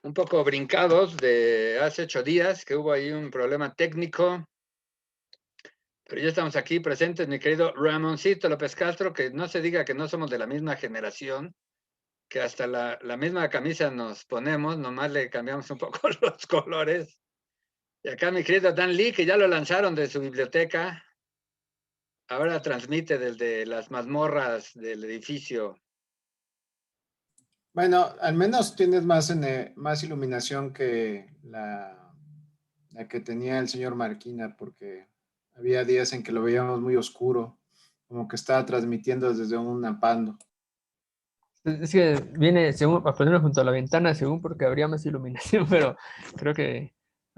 un poco brincados de hace 8 días, que hubo ahí un problema técnico, pero ya estamos aquí presentes, mi querido Ramoncito López Castro, que no se diga que no somos de la misma generación, que hasta la misma camisa nos ponemos, nomás le cambiamos un poco los colores. Y acá mi querido Dan Lee, que ya lo lanzaron de su biblioteca, ahora transmite desde las mazmorras del edificio. Bueno, al menos tienes más iluminación que la que tenía el señor Marquina, porque había días en que lo veíamos muy oscuro, como que estaba transmitiendo desde un apando. Es que viene según, a ponerlo junto a la ventana, según porque habría más iluminación, pero creo que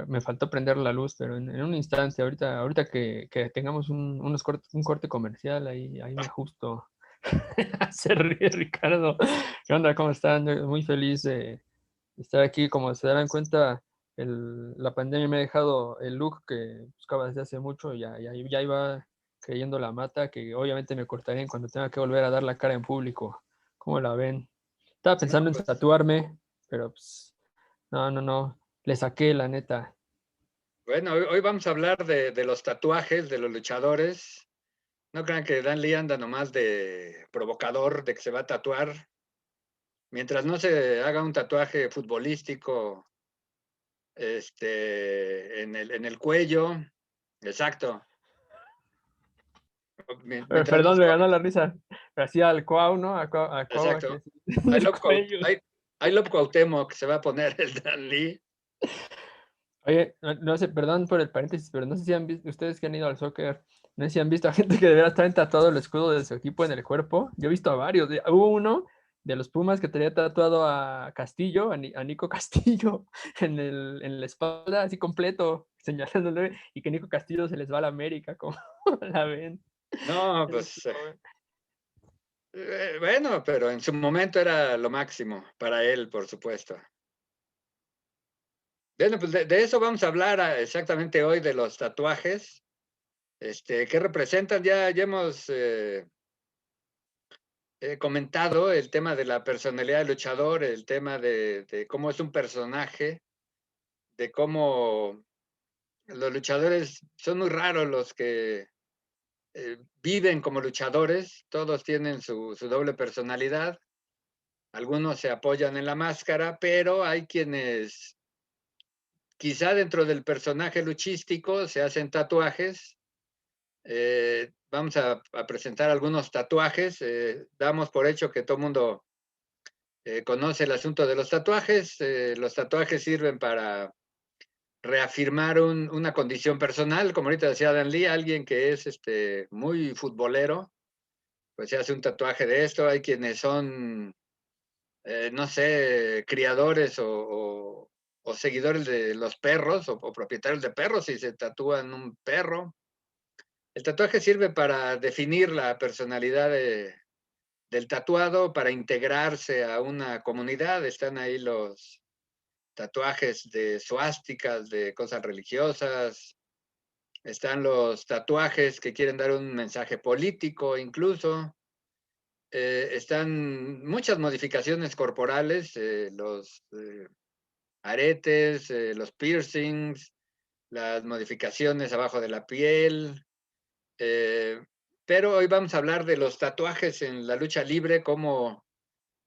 me faltó prender la luz, pero en un instante, ahorita que tengamos un corte comercial, ahí me ajusto. Se ríe Ricardo. ¿Qué onda? ¿Cómo están? Muy feliz de estar aquí. Como se darán cuenta, la pandemia me ha dejado el look que buscaba desde hace mucho. Ya iba creyendo la mata, que obviamente me cortarían cuando tenga que volver a dar la cara en público. ¿Cómo la ven? Estaba No, pensando en pues, tatuarme, pero pues, no. Le saqué la neta. bueno, hoy vamos a hablar de los tatuajes de los luchadores. No crean que Dan Lee anda nomás de provocador, de que se va a tatuar. Mientras no se haga un tatuaje futbolístico en el cuello, exacto. Mientras no Perdón, se, me ganó la risa. Me hacía al Cuau, ¿no? A Cuau aquí exacto. así, en I el love, cuello. I love Cuauhtémoc, se va a poner el Dan Lee. Oye, no sé, perdón por el paréntesis, pero no sé si han visto, ustedes que han ido al soccer, no sé si han visto a gente que de verdad traen tatuado el escudo de su equipo en el cuerpo. Yo he visto a varios. Hubo uno de los Pumas que tenía tatuado a Castillo, a Nico Castillo, en la espalda, así completo, señalándole, y que Nico Castillo se les va a la América, como la ven. No, pues bueno, pero en su momento era lo máximo para él, por supuesto. Bueno, pues de eso vamos a hablar exactamente hoy, de los tatuajes. ¿Qué representan? Ya hemos comentado el tema de la personalidad del luchador, el tema de cómo es un personaje, de cómo los luchadores son muy raros los que viven como luchadores, todos tienen su doble personalidad, algunos se apoyan en la máscara, pero hay quienes quizá dentro del personaje luchístico se hacen tatuajes. Vamos a presentar algunos tatuajes. Damos por hecho que todo el mundo conoce el asunto de los tatuajes. Los tatuajes sirven para reafirmar una condición personal, como ahorita decía Dan Lee, alguien que es muy futbolero, pues se hace un tatuaje de esto. Hay quienes son, no sé, criadores o seguidores de los perros o propietarios de perros y se tatúan un perro. El tatuaje sirve para definir la personalidad del tatuado, para integrarse a una comunidad. Están ahí los tatuajes de suásticas, de cosas religiosas. Están los tatuajes que quieren dar un mensaje político incluso. Están muchas modificaciones corporales, los aretes, los piercings, las modificaciones abajo de la piel. Eh, pero hoy vamos a hablar de los tatuajes en la lucha libre, como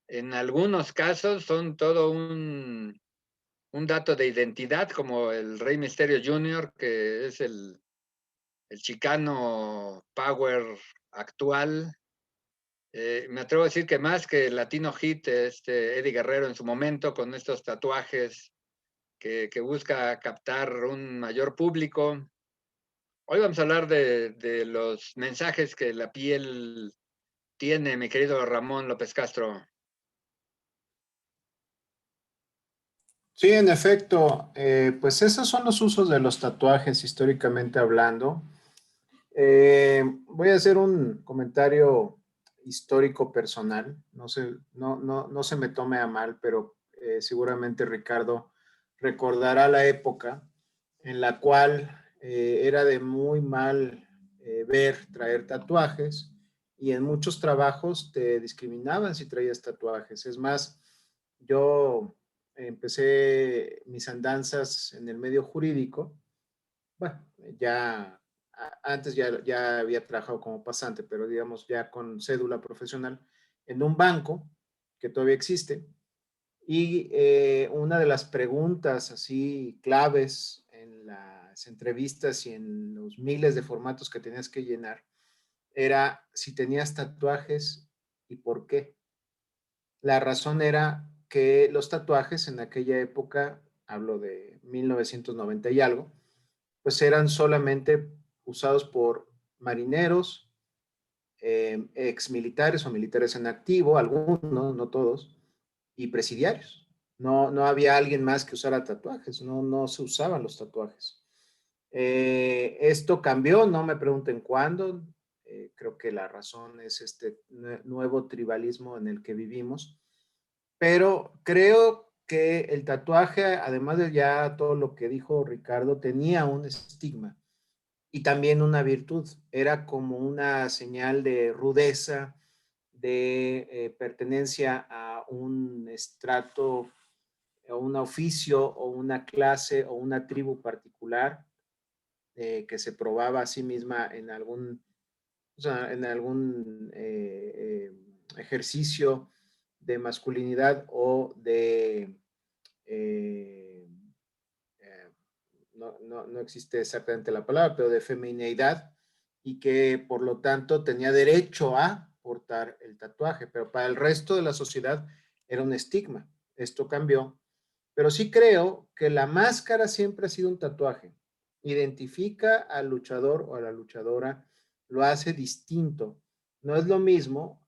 en algunos casos son todo un dato de identidad, como el Rey Misterio Jr., que es el chicano power actual. Me atrevo a decir que más que el Latino Hit, Eddie Guerrero en su momento, con estos tatuajes que busca captar un mayor público. Hoy vamos a hablar de los mensajes que la piel tiene, mi querido Ramón López Castro. Sí, en efecto, pues esos son los usos de los tatuajes históricamente hablando. Voy a hacer un comentario histórico personal, no se me tome a mal, pero seguramente Ricardo recordará la época en la cual era de muy mal ver traer tatuajes y en muchos trabajos te discriminaban si traías tatuajes. Es más, yo empecé mis andanzas en el medio jurídico, bueno, ya antes ya había trabajado como pasante, pero digamos ya con cédula profesional en un banco que todavía existe. Y una de las preguntas así claves en las entrevistas y en los miles de formatos que tenías que llenar era si tenías tatuajes y por qué. La razón era que los tatuajes en aquella época, hablo de 1990 y algo, pues eran solamente usados por marineros, ex militares o militares en activo, algunos, no todos, y presidiarios. No había alguien más que usara tatuajes, no se usaban los tatuajes. Esto cambió, no me pregunten cuándo, creo que la razón es este nuevo tribalismo en el que vivimos, pero creo que el tatuaje, además de ya todo lo que dijo Ricardo, tenía un estigma y también una virtud. Era como una señal de rudeza, de pertenencia a un estrato, o un oficio, o una clase, o una tribu particular, que se probaba a sí misma en algún, o sea, en algún ejercicio de masculinidad o de eh, no existe exactamente la palabra, pero de femineidad, y que por lo tanto tenía derecho a portar el tatuaje, pero para el resto de la sociedad era un estigma. Esto cambió, pero sí creo que la máscara siempre ha sido un tatuaje. Identifica al luchador o a la luchadora, lo hace distinto. No es lo mismo,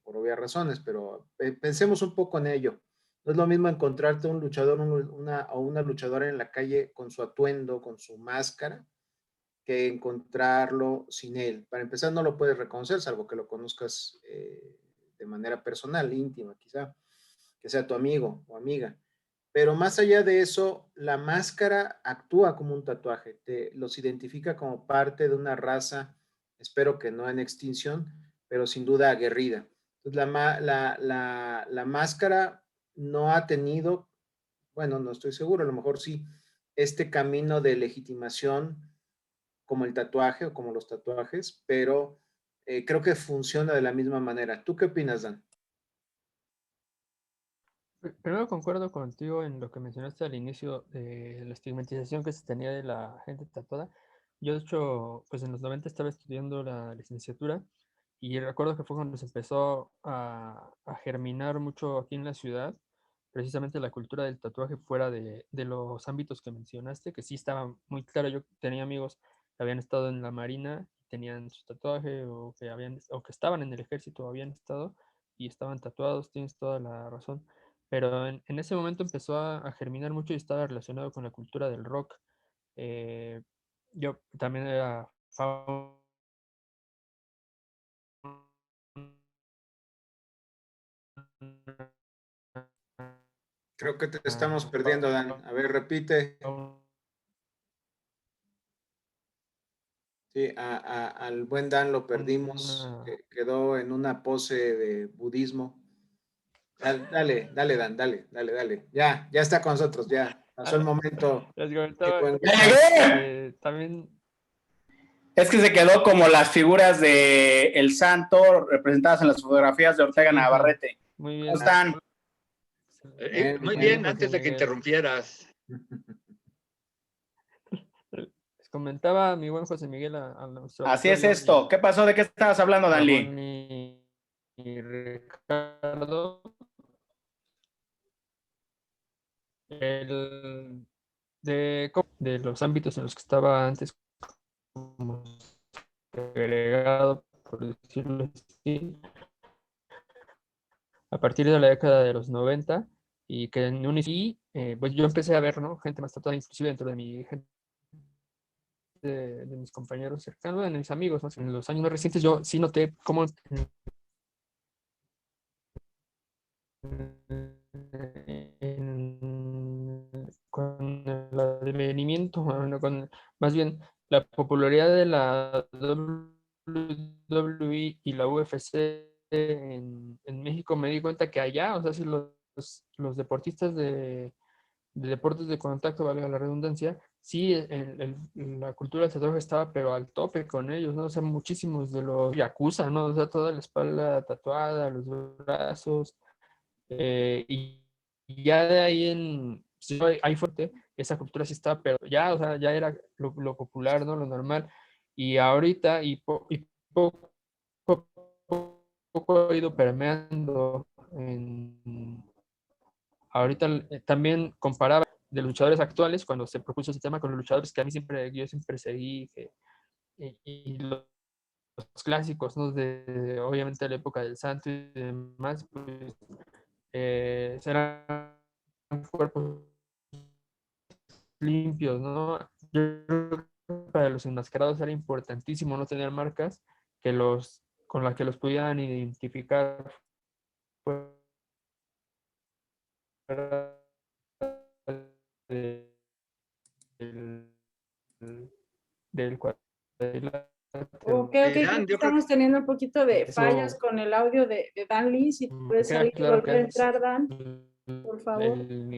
por obvias razones, pero pensemos un poco en ello. No es lo mismo encontrarte un luchador o una luchadora en la calle con su atuendo, con su máscara, que encontrarlo sin él. Para empezar, no lo puedes reconocer, salvo que lo conozcas de manera personal, íntima, quizá, que sea tu amigo o amiga. Pero más allá de eso, la máscara actúa como un tatuaje, los identifica como parte de una raza, espero que no en extinción, pero sin duda aguerrida. Entonces, la máscara no ha tenido, bueno, no estoy seguro, a lo mejor sí, este camino de legitimación como el tatuaje o como los tatuajes, pero creo que funciona de la misma manera. ¿Tú qué opinas, Dan? Primero concuerdo contigo en lo que mencionaste al inicio de la estigmatización que se tenía de la gente tatuada. Yo, de hecho, pues en los 90 estaba estudiando la licenciatura y recuerdo que fue cuando se empezó a germinar mucho aquí en la ciudad, precisamente la cultura del tatuaje fuera de los ámbitos que mencionaste, que sí estaba muy claro. Yo tenía amigos que habían estado en la marina, tenían su tatuaje o que estaban en el ejército o habían estado y estaban tatuados, tienes toda la razón. Pero en ese momento empezó a germinar mucho y estaba relacionado con la cultura del rock. Eh, yo también era fan. Creo que te estamos perdiendo, Dan. A ver, repite. Sí, al buen Dan lo perdimos. Quedó en una pose de budismo. Dale, dale, Dan, dale. Ya está con nosotros, ya. Pasó el momento. Les comentaba, también. Es que se quedó como las figuras de El Santo representadas en las fotografías de Ortega Navarrete. Muy bien. ¿Cómo están? Muy bien, antes de que interrumpieras. Les comentaba mi buen José Miguel a nuestro Así es esto. ¿Qué pasó? ¿De qué estabas hablando, Danley? Y Ricardo, de los ámbitos en los que estaba antes como agregado, por decirlo así, a partir de la década de los 90 y que en un pues yo empecé a ver, ¿no? Gente más tatuada, inclusive dentro de mi gente, de mis compañeros cercanos, de mis amigos, ¿no? En los años más recientes yo sí noté cómo con el advenimiento, bueno, más bien la popularidad de la WWE y la UFC en México, me di cuenta que allá, o sea, sí lo los deportistas de deportes de contacto, valga la redundancia, sí, la cultura del tatuaje estaba pero al tope con ellos, ¿no? O sea, muchísimos de los yakuza, ¿no? O sea, toda la espalda tatuada, los brazos, y ya de ahí sí, ahí fuerte, esa cultura sí estaba, pero ya, o sea, ya era lo popular, ¿no? Lo normal. Y ahorita, poco, poco ha ido permeando ahorita también comparaba de los luchadores actuales cuando se propuso ese tema con los luchadores que yo siempre seguí y los clásicos, ¿no? Obviamente la época del Santo y demás, pues eran cuerpos limpios, ¿no? Yo creo que para los enmascarados era importantísimo no tener marcas con las que los pudieran identificar fuera de- del, del cuadrilátero. Ok, creo Irán, que yo creo estamos teniendo un poquito de fallas Eso con el audio de Dan Lee. Si puedes queda salir y claro volver a que es entrar, Dan, por favor. el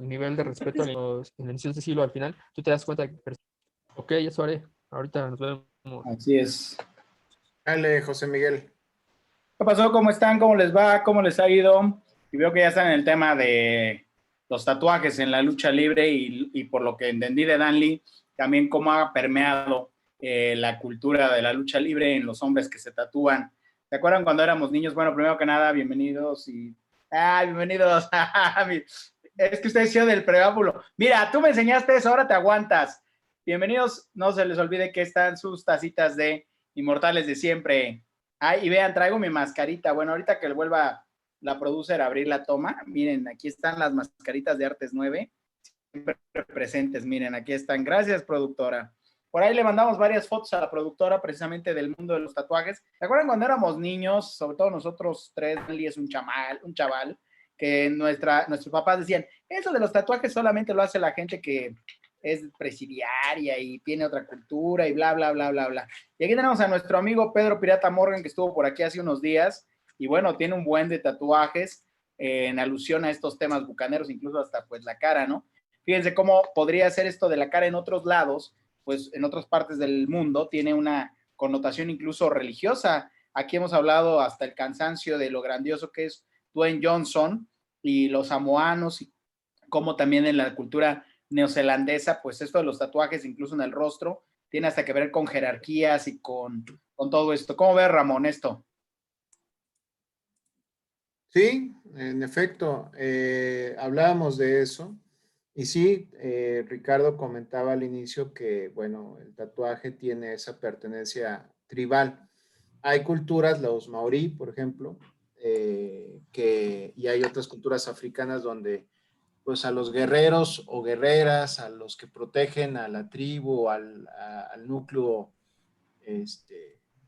nivel de respeto en el inicio de siglo al final, tú te das cuenta que, ok, eso haré, ahorita nos vemos. Así es. Dale, José Miguel. ¿Qué pasó? ¿Cómo están? ¿Cómo les va? ¿Cómo les ha ido? Y veo que ya están en el tema de los tatuajes en la lucha libre y por lo que entendí de Dan Lee, también cómo ha permeado la cultura de la lucha libre en los hombres que se tatúan. ¿Se acuerdan cuando éramos niños? Bueno, primero que nada, bienvenidos y... ¡Ah, bienvenidos! Es que ustedes hicieron el preámbulo. Mira, tú me enseñaste eso, ahora te aguantas. Bienvenidos, no se les olvide que están sus tacitas de Inmortales de Siempre. Ay, y vean, traigo mi mascarita. Bueno, ahorita que vuelva la producer a abrir la toma, miren, aquí están las mascaritas de Artes 9, siempre presentes, miren, aquí están. Gracias, productora. Por ahí le mandamos varias fotos a la productora precisamente del mundo de los tatuajes. ¿Se acuerdan cuando éramos niños? Sobre todo nosotros tres, Nelly es un chaval, que nuestros papás decían, eso de los tatuajes solamente lo hace la gente que es presidiaria y tiene otra cultura y bla, bla, bla, bla, bla. Y aquí tenemos a nuestro amigo Pedro Pirata Morgan, que estuvo por aquí hace unos días, y bueno, tiene un buen de tatuajes en alusión a estos temas bucaneros, incluso hasta pues la cara, ¿no? Fíjense cómo podría ser esto de la cara en otros lados, pues en otras partes del mundo tiene una connotación incluso religiosa. Aquí hemos hablado hasta el cansancio de lo grandioso que es Dwayne Johnson y los samoanos, y como también en la cultura neozelandesa, pues esto de los tatuajes, incluso en el rostro, tiene hasta que ver con jerarquías y con todo esto. ¿Cómo ves, Ramón, esto? Sí, en efecto, hablábamos de eso. Y sí, Ricardo comentaba al inicio que, bueno, el tatuaje tiene esa pertenencia tribal. Hay culturas, los maorí, por ejemplo, y hay otras culturas africanas donde pues a los guerreros o guerreras, a los que protegen a la tribu, al núcleo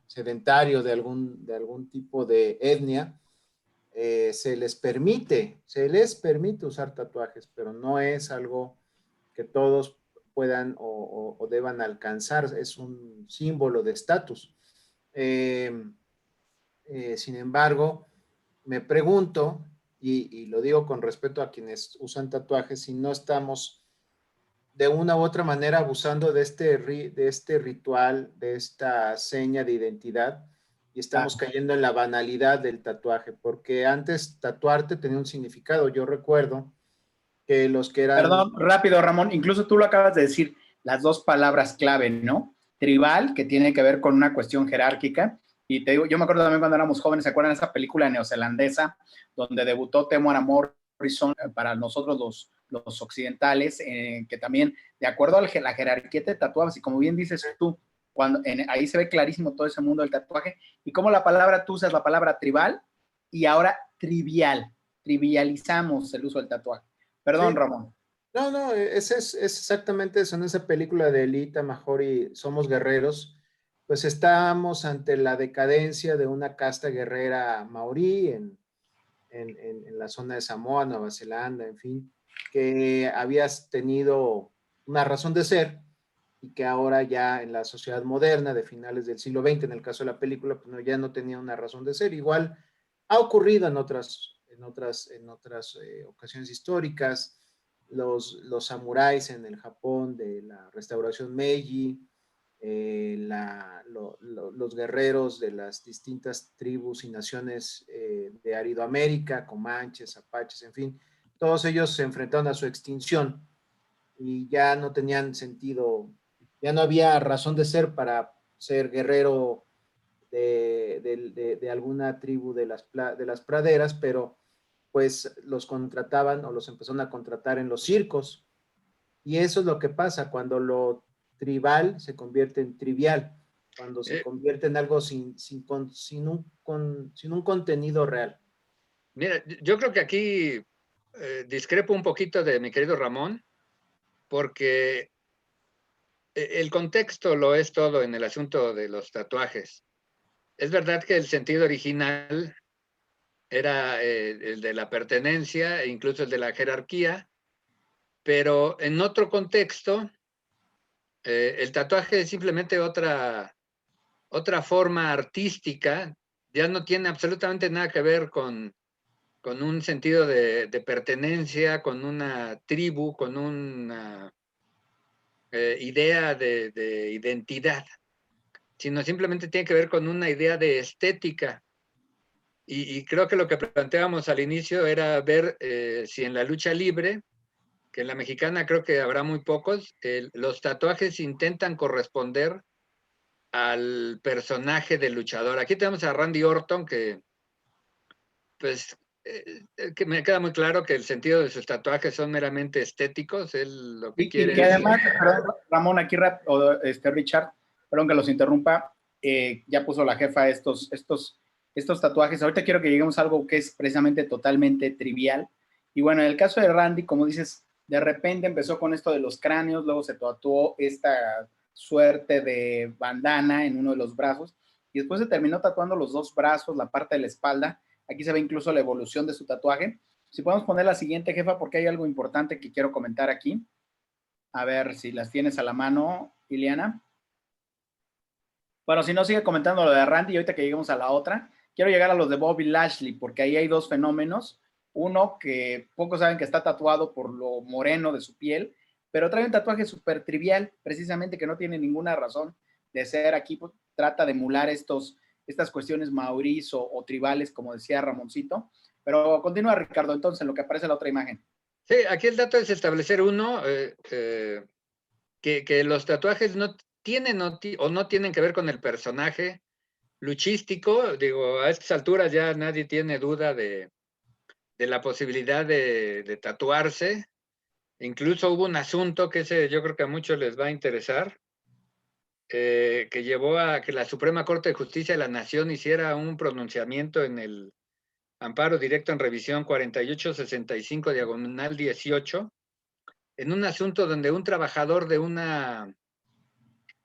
sedentario de algún tipo de etnia, se les permite usar tatuajes, pero no es algo que todos puedan o deban alcanzar, es un símbolo de estatus. Sin embargo, me pregunto, y lo digo con respeto a quienes usan tatuajes, si no estamos de una u otra manera abusando de este ritual, de esta seña de identidad, y estamos cayendo en la banalidad del tatuaje, porque antes tatuarte tenía un significado. Yo recuerdo que los que eran... Perdón, rápido, Ramón, incluso tú lo acabas de decir, las dos palabras clave, ¿no? Tribal, que tiene que ver con una cuestión jerárquica, y te digo, yo me acuerdo también cuando éramos jóvenes, ¿se acuerdan de esa película neozelandesa donde debutó Temuera Morrison para nosotros los occidentales, que también, de acuerdo a la jerarquía te tatuabas, y como bien dices tú, ahí se ve clarísimo todo ese mundo del tatuaje, y cómo la palabra, tú usas la palabra tribal, y ahora trivializamos el uso del tatuaje. Perdón, Sí. Ramón. No, es exactamente eso. En esa película de Elita Mahori, Somos Guerreros, pues estamos ante la decadencia de una casta guerrera maorí en la zona de Samoa, Nueva Zelanda, en fin, que habías tenido una razón de ser y que ahora ya en la sociedad moderna de finales del siglo XX, en el caso de la película, pues no, ya no tenía una razón de ser. Igual ha ocurrido en otras en otras ocasiones históricas, los samuráis en el Japón de la restauración Meiji, los guerreros de las distintas tribus y naciones de Aridoamérica, comanches, apaches, en fin, todos ellos se enfrentaron a su extinción y ya no tenían sentido, ya no había razón de ser para ser guerrero de alguna tribu de las praderas, pero pues los contrataban o los empezaron a contratar en los circos. Y eso es lo que pasa cuando lo tribal se convierte en trivial, cuando se convierte en algo sin un contenido real. Mira, yo creo que aquí discrepo un poquito de mi querido Ramón, porque el contexto lo es todo en el asunto de los tatuajes. Es verdad que el sentido original era el de la pertenencia e incluso el de la jerarquía, pero en otro contexto, el tatuaje es simplemente otra forma artística, ya no tiene absolutamente nada que ver con un sentido de pertenencia, con una tribu, con una idea de identidad, sino simplemente tiene que ver con una idea de estética. Y creo que lo que planteábamos al inicio era ver si en la lucha libre, que en la mexicana creo que habrá muy pocos, los tatuajes intentan corresponder al personaje del luchador. Aquí tenemos a Randy Orton, que pues que me queda muy claro que el sentido de sus tatuajes son meramente estéticos. Él lo que quiere y que además, perdón, Ramón, aquí Richard, perdón que los interrumpa, ya puso la jefa estos tatuajes. Ahorita quiero que lleguemos a algo que es precisamente totalmente trivial. Y bueno, en el caso de Randy, como dices, de repente empezó con esto de los cráneos, luego se tatuó esta suerte de bandana en uno de los brazos y después se terminó tatuando los dos brazos, la parte de la espalda. Aquí se ve incluso la evolución de su tatuaje. Si podemos poner la siguiente, jefa, porque hay algo importante que quiero comentar aquí. A ver si las tienes a la mano, Iliana. Bueno, si no, sigue comentando lo de Randy y ahorita que lleguemos a la otra. Quiero llegar a los de Bobby Lashley, porque ahí hay dos fenómenos. Uno que pocos saben que está tatuado por lo moreno de su piel, pero trae un tatuaje súper trivial, precisamente que no tiene ninguna razón de ser. Aquí pues, trata de emular estas cuestiones maoríes o tribales, como decía Ramoncito. Pero continúa, Ricardo, entonces, en lo que aparece en la otra imagen. Sí, aquí el dato es establecer que los tatuajes no tienen o no tienen que ver con el personaje luchístico. Digo, a estas alturas ya nadie tiene duda de la posibilidad de tatuarse. Incluso hubo un asunto que yo creo que a muchos les va a interesar, que llevó a que la Suprema Corte de Justicia de la Nación hiciera un pronunciamiento en el amparo directo en revisión 4865/18, en un asunto donde un trabajador de una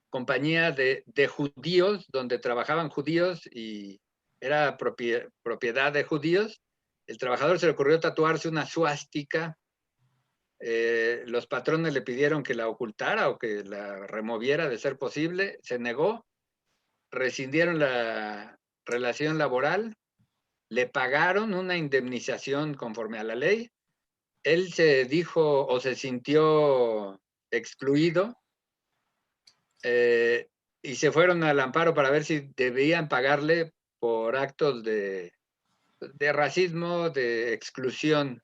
compañía de judíos, donde trabajaban judíos y era propiedad de judíos, el trabajador se le ocurrió tatuarse una suástica. Los patrones le pidieron que la ocultara o que la removiera de ser posible, se negó, rescindieron la relación laboral, le pagaron una indemnización conforme a la ley, él se dijo o se sintió excluido, y se fueron al amparo para ver si debían pagarle por actos de racismo, de exclusión.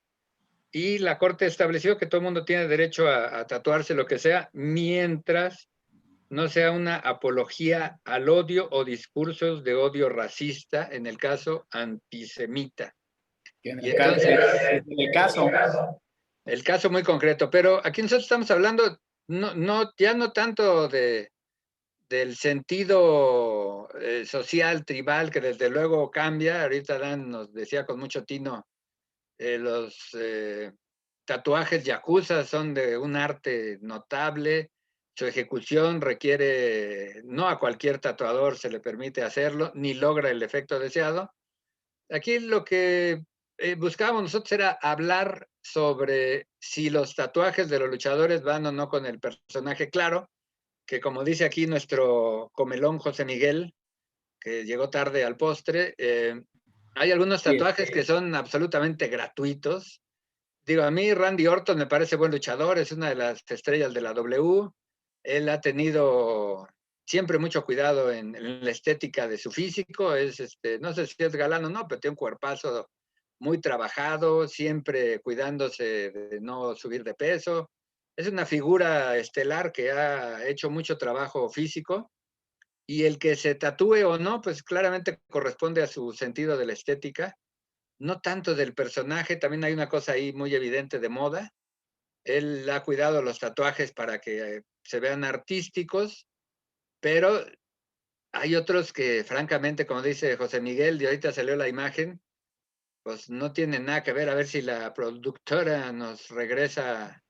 Y la Corte estableció que todo el mundo tiene derecho a tatuarse lo que sea, mientras no sea una apología al odio o discursos de odio racista, en el caso antisemita. El caso muy concreto, pero aquí nosotros estamos hablando ya no tanto del sentido social, tribal, que desde luego cambia. Ahorita Dan nos decía con mucho tino, los tatuajes yakuza son de un arte notable, su ejecución requiere, no a cualquier tatuador se le permite hacerlo, ni logra el efecto deseado. Aquí lo que buscábamos nosotros era hablar sobre si los tatuajes de los luchadores van o no con el personaje. Claro que, como dice aquí nuestro comelón José Miguel, que llegó tarde al postre, Hay algunos Sí, tatuajes que son absolutamente gratuitos. Digo, a mí Randy Orton me parece buen luchador, es una de las estrellas de la W. Él ha tenido siempre mucho cuidado en la estética de su físico. No sé si es galán o no, pero tiene un cuerpazo muy trabajado, siempre cuidándose de no subir de peso. Es una figura estelar que ha hecho mucho trabajo físico y el que se tatúe o no, pues claramente corresponde a su sentido de la estética, no tanto del personaje. También hay una cosa ahí muy evidente de moda. Él ha cuidado los tatuajes para que se vean artísticos, pero hay otros que, francamente, como dice José Miguel, y ahorita salió la imagen, pues no tienen nada que ver. A ver si la productora nos regresa.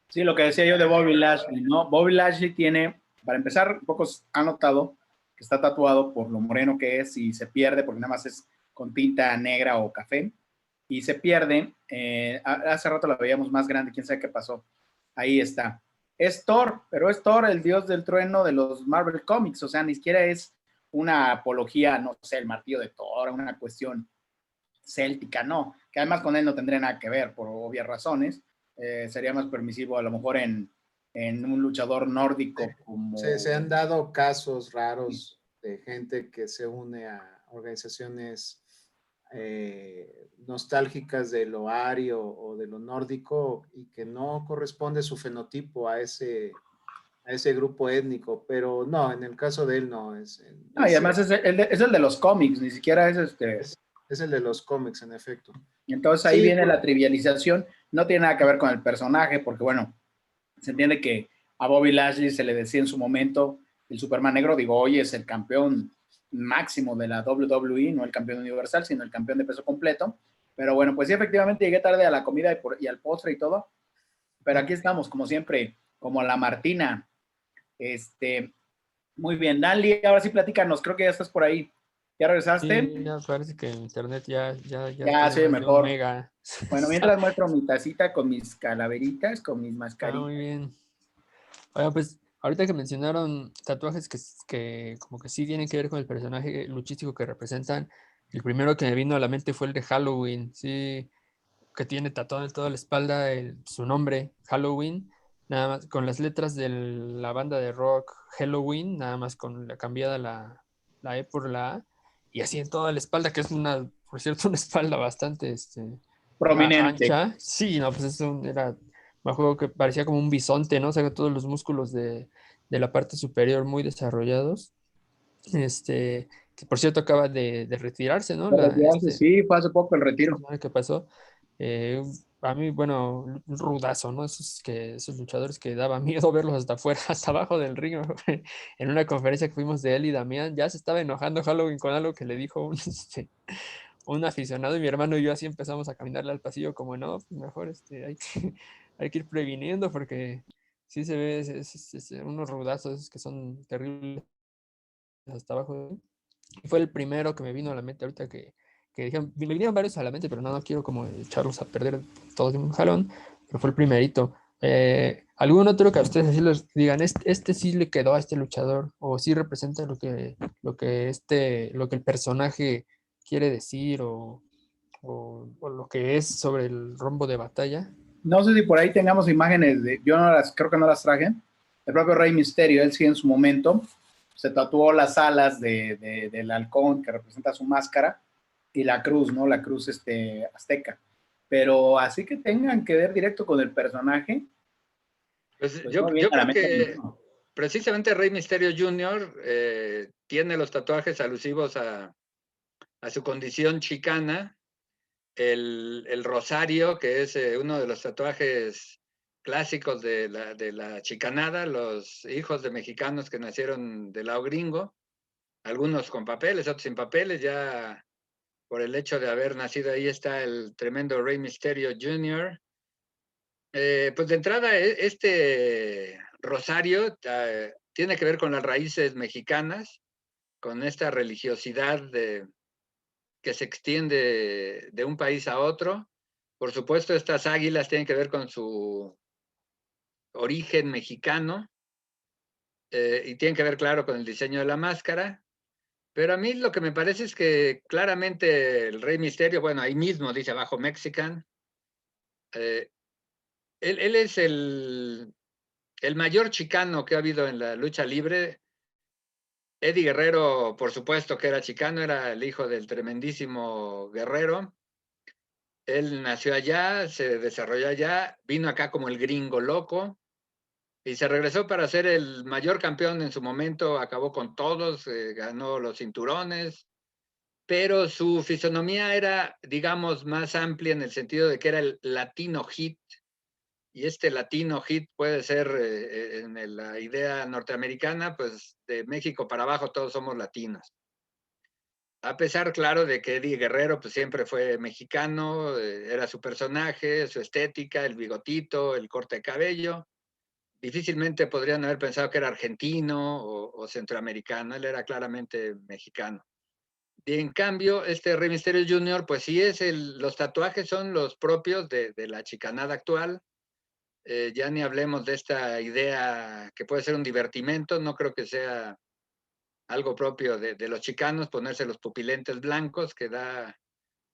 sí, lo que decía yo de Bobby Lashley, ¿no? Bobby Lashley tiene, para empezar, pocos han notado que está tatuado por lo moreno que es y se pierde porque nada más es con tinta negra o café y se pierde. Hace rato la veíamos más grande, quién sabe qué pasó. Ahí está. Es Thor, pero es Thor, el dios del trueno de los Marvel Comics, o sea, ni siquiera es una apología, no sé, el martillo de Thor, una cuestión céltica, no, que además con él no tendría nada que ver por obvias razones. Sería más permisivo a lo mejor en un luchador nórdico como... Se han dado casos raros de gente que se une a organizaciones nostálgicas de lo ario o de lo nórdico y que no corresponde su fenotipo a ese grupo étnico, pero no, en el caso de él no, No, y además es el de los cómics, ni siquiera es este... es el de los cómics, en efecto. Entonces ahí Sí, viene la trivialización, no tiene nada que ver con el personaje, porque bueno, se entiende que a Bobby Lashley se le decía en su momento el Superman negro, digo, hoy es el campeón máximo de la WWE, no el campeón universal, sino el campeón de peso completo. Pero bueno, pues sí, efectivamente llegué tarde a la comida y al postre y todo, pero aquí estamos, como siempre, como la Martina. Muy bien, Dali, ahora sí platícanos, creo que ya estás por ahí. ¿Ya regresaste? Sí, ya parece que el internet ya Ya, tiene sí, más de un mejor. mega. Bueno, mientras muestro mi tacita con mis calaveritas, con mis Está muy mascaritas. bien. Oiga, pues ahorita que mencionaron tatuajes que como que sí tienen que ver con el personaje luchístico que representan, el primero que me vino a la mente fue el de Halloween, sí, que tiene tatuado en toda la espalda su nombre, Halloween, nada más con las letras de la banda de rock Halloween, nada más con la cambiada la E por la A, y así en toda la espalda, que es por cierto, una espalda bastante Prominente. ancha. Sí, no, pues me acuerdo que parecía como un bisonte, ¿no? O sea, todos los músculos de la parte superior muy desarrollados. Que por cierto acaba de retirarse, ¿no? De retirarse, sí, fue hace poco el retiro. Semana que pasó. Eh, a mí, bueno, un rudazo, ¿no? Esos luchadores que daba miedo verlos hasta afuera, hasta abajo del ring. En una conferencia que fuimos de él y Damián, ya se estaba enojando Halloween con algo que le dijo un aficionado y mi hermano y yo así empezamos a caminarle al pasillo como no, pues mejor hay que ir previniendo porque sí se ve unos rudazos esos que son terribles hasta abajo. Y fue el primero que me vino a la mente ahorita que dijeron, me vinieron varios a la mente, pero no quiero como echarlos a perder todos de un jalón, pero fue el primerito. ¿Algún otro que a ustedes así les digan, este sí le quedó a este luchador o sí representa lo que el personaje quiere decir o lo que es sobre el rombo de batalla? No sé si por ahí tengamos imágenes yo no creo que no las traje. El propio Rey Misterio, él sí en su momento se tatuó las alas del halcón que representa su máscara y la cruz, ¿no? La cruz azteca. Pero así que tengan que ver directo con el personaje, Pues pues yo, no viene yo a la creo mente que ninguno. precisamente Rey Misterio Jr. Tiene los tatuajes alusivos a su condición chicana, el rosario, que es uno de los tatuajes clásicos de la chicanada, los hijos de mexicanos que nacieron del lado gringo, algunos con papeles, otros sin papeles, ya por el hecho de haber nacido ahí está el tremendo Rey Misterio Jr. Pues de entrada, este rosario tiene que ver con las raíces mexicanas, con esta religiosidad que se extiende de un país a otro. Por supuesto, estas águilas tienen que ver con su origen mexicano y tienen que ver, claro, con el diseño de la máscara. Pero a mí lo que me parece es que claramente el Rey Misterio, bueno, ahí mismo dice abajo Mexican, eh, él es el mayor chicano que ha habido en la lucha libre. Eddie Guerrero, por supuesto que era chicano, era el hijo del tremendísimo Guerrero. Él nació allá, se desarrolló allá, vino acá como el gringo loco y se regresó para ser el mayor campeón en su momento, acabó con todos, ganó los cinturones, pero su fisonomía era, digamos, más amplia en el sentido de que era el latino hit, y este latino hit puede ser en la idea norteamericana, pues de México para abajo todos somos latinos. A pesar, claro, de que Eddie Guerrero pues siempre fue mexicano, era su personaje, su estética, el bigotito, el corte de cabello. Difícilmente podrían haber pensado que era argentino o centroamericano, él era claramente mexicano. Y en cambio, este Rey Mysterio Jr., pues sí los tatuajes son los propios de la chicanada actual. Ya ni hablemos de esta idea que puede ser un divertimento, no creo que sea algo propio de los chicanos, ponerse los pupilentes blancos, que da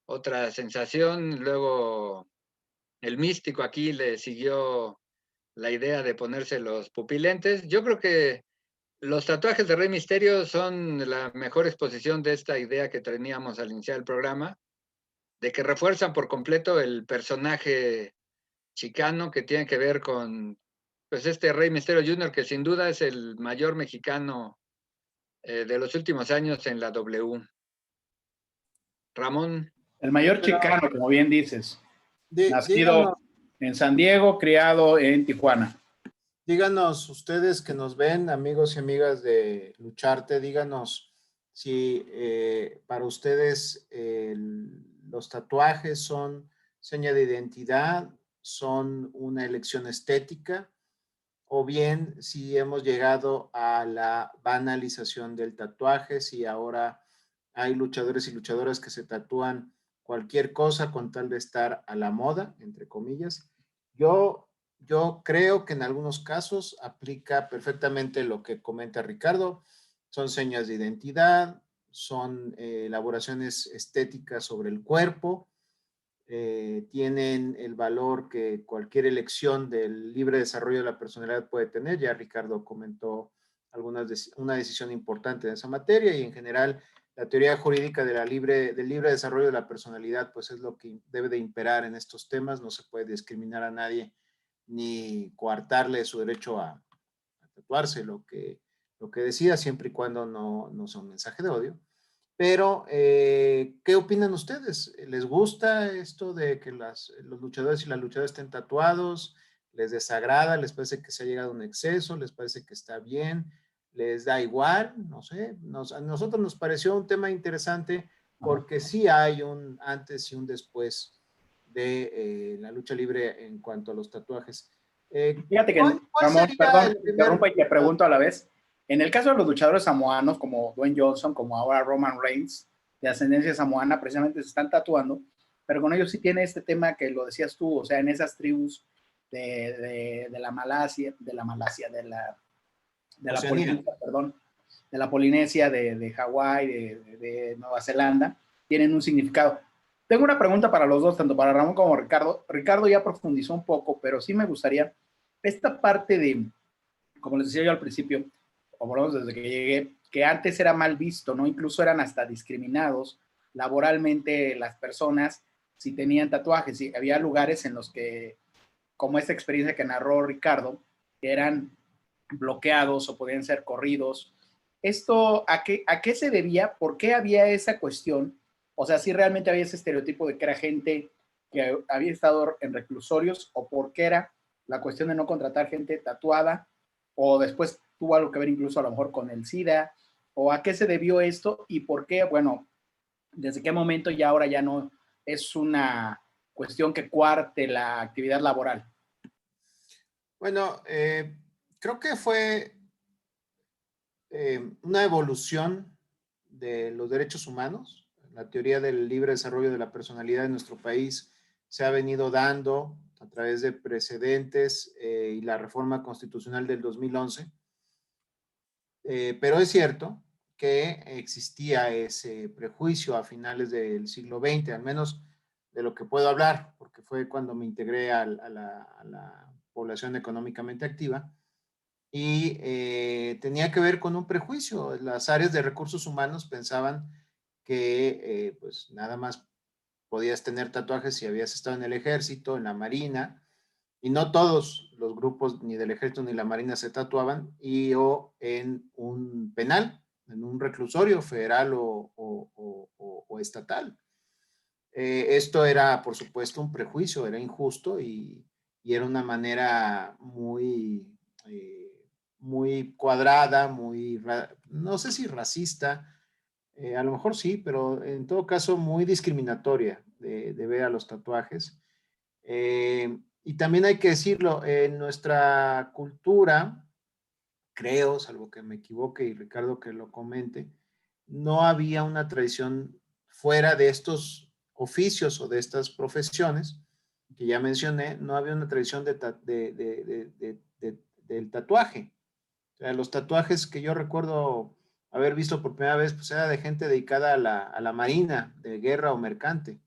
otra sensación. Luego el místico aquí le siguió la idea de ponerse los pupilentes. Yo creo que los tatuajes de Rey Misterio son la mejor exposición de esta idea que teníamos al iniciar el programa, de que refuerzan por completo el personaje chicano que tiene que ver con pues este Rey Misterio Jr., que sin duda es el mayor mexicano de los últimos años en la W. Ramón. El mayor Pero chicano, como bien dices. díganos, Nacido en San Diego, criado en Tijuana. díganos ustedes que nos ven, amigos y amigas de Lucharte, díganos si para ustedes los tatuajes son seña de identidad, son una elección estética, o bien si hemos llegado a la banalización del tatuaje, si ahora hay luchadores y luchadoras que se tatúan cualquier cosa con tal de estar a la moda, entre comillas. Yo creo que en algunos casos aplica perfectamente lo que comenta Ricardo. Son señas de identidad, son elaboraciones estéticas sobre el cuerpo, tienen el valor que cualquier elección del libre desarrollo de la personalidad puede tener. Ya Ricardo comentó una decisión importante en esa materia, y en general la teoría jurídica del libre desarrollo de la personalidad pues es lo que debe de imperar en estos temas. No se puede discriminar a nadie ni coartarle su derecho a tatuarse lo que decida, siempre y cuando no sea un mensaje de odio. Pero, ¿qué opinan ustedes? ¿Les gusta esto de que los luchadores y las luchadoras estén tatuados? ¿Les desagrada? ¿Les parece que se ha llegado a un exceso? ¿Les parece que está bien? ¿Les da igual? No sé. A nosotros nos pareció un tema interesante porque sí hay un antes y un después de la lucha libre en cuanto a los tatuajes. Fíjate que, ¿Cuál Ramón, sería perdón, el primer? interrumpa y te pregunto a la vez. En el caso de los luchadores samoanos, como Dwayne Johnson, como ahora Roman Reigns, de ascendencia samoana, precisamente se están tatuando, pero con ellos sí tiene este tema que lo decías tú, o sea, en esas tribus de la Malasia, de la Polinesia, perdón, de la Polinesia, de Hawái, de Nueva Zelanda, tienen un significado. Tengo una pregunta para los dos, tanto para Ramón como Ricardo. Ricardo ya profundizó un poco, pero sí me gustaría esta parte de, como les decía yo al principio, o por lo menos desde que llegué, que antes era mal visto, ¿no? Incluso eran hasta discriminados laboralmente las personas si tenían tatuajes. Y había lugares en los que, como esta experiencia que narró Ricardo, que eran bloqueados o podían ser corridos. ¿Esto a qué se debía? ¿Por qué había esa cuestión? O sea, si realmente había ese estereotipo de que era gente que había estado en reclusorios, o por qué era la cuestión de no contratar gente tatuada, o después tuvo algo que ver incluso a lo mejor con el SIDA, o a qué se debió esto y por qué, bueno, desde qué momento ya ahora ya no es una cuestión que cuarte la actividad laboral. Bueno, creo que fue una evolución de los derechos humanos. La teoría del libre desarrollo de la personalidad en nuestro país se ha venido dando a través de precedentes y la reforma constitucional del 2011. Pero es cierto que existía ese prejuicio a finales del siglo XX, al menos de lo que puedo hablar, porque fue cuando me integré a la población económicamente activa, y tenía que ver con un prejuicio. Las áreas de recursos humanos pensaban que pues nada más podías tener tatuajes si habías estado en el ejército, en la marina, y no todos los grupos ni del ejército ni la marina se tatuaban, y o en un penal, en un reclusorio federal o estatal. Esto era, por supuesto, un prejuicio, era injusto y era una manera muy cuadrada, no sé si racista, a lo mejor sí, pero en todo caso muy discriminatoria de ver a los tatuajes. Y también hay que decirlo, en nuestra cultura, creo, salvo que me equivoque y Ricardo que lo comente, no había una tradición fuera de estos oficios o de estas profesiones que ya mencioné, no había una tradición del tatuaje. O sea, los tatuajes que yo recuerdo haber visto por primera vez, pues era de gente dedicada a la marina, de guerra o mercante.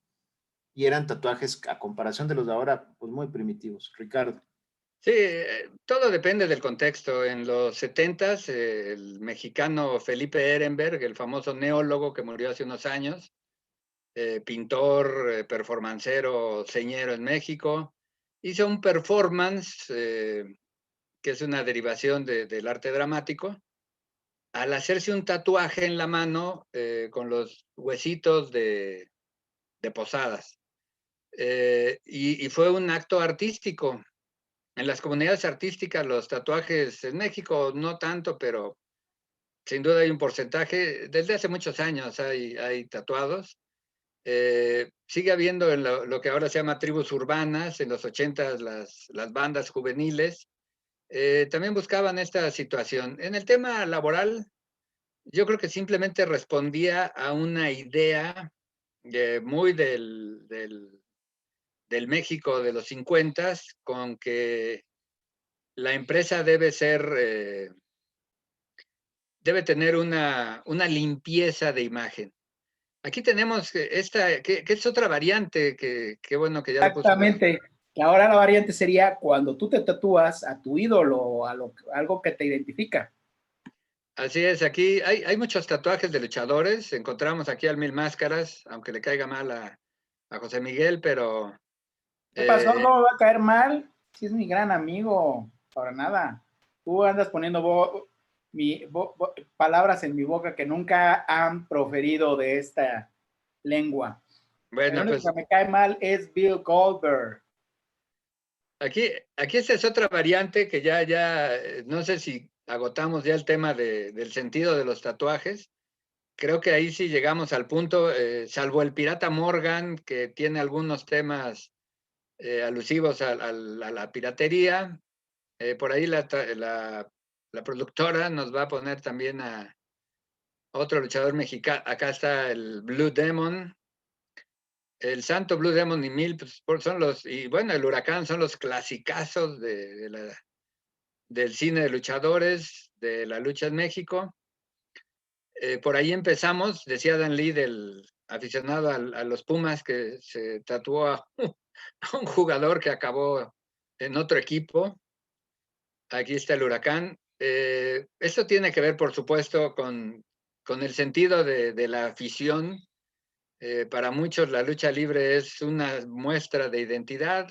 Y eran tatuajes, a comparación de los de ahora, pues muy primitivos. Ricardo. Sí, todo depende del contexto. En los 70s, el mexicano Felipe Ehrenberg, el famoso neólogo que murió hace unos años, pintor, performancero, señero en México, hizo un performance que es una derivación del arte dramático, al hacerse un tatuaje en la mano con los huesitos de Posadas. Y fue un acto artístico. En las comunidades artísticas, los tatuajes en México no tanto, pero sin duda hay un porcentaje. Desde hace muchos años hay tatuados. Sigue habiendo en lo que ahora se llama tribus urbanas, en los 80 las bandas juveniles. También buscaban esta situación. En el tema laboral, yo creo que simplemente respondía a una idea muy del México de los 50, con que la empresa debe tener una limpieza de imagen. Aquí tenemos esta, que es otra variante, que bueno que ya lo puso. Exactamente. Que ahora la variante sería cuando tú te tatúas a tu ídolo o algo que te identifica. Así es, aquí hay muchos tatuajes de luchadores. Encontramos aquí al Mil Máscaras, aunque le caiga mal a José Miguel, pero... ¿Qué pasó? ¿Cómo me va a caer mal? Si es mi gran amigo, para nada. Tú andas poniendo palabras en mi boca que nunca han proferido de esta lengua. El Bueno, único pues que me cae mal es Bill Goldberg. aquí esta es otra variante que ya, no sé si agotamos ya el tema del sentido de los tatuajes. Creo que ahí sí llegamos al punto, salvo el Pirata Morgan, que tiene algunos temas alusivos a la piratería. Por ahí la productora nos va a poner también a otro luchador mexicano. Acá está el Blue Demon. El Santo, Blue Demon y Mil, pues, son y bueno, el Huracán son los clasicazos del cine de luchadores, de la lucha en México. Por ahí empezamos, decía Dan Lee, del aficionado a los Pumas, que se tatuó a un jugador que acabó en otro equipo. Aquí está el Huracán. Esto tiene que ver, por supuesto, con el sentido de la afición. Para muchos la lucha libre es una muestra de identidad.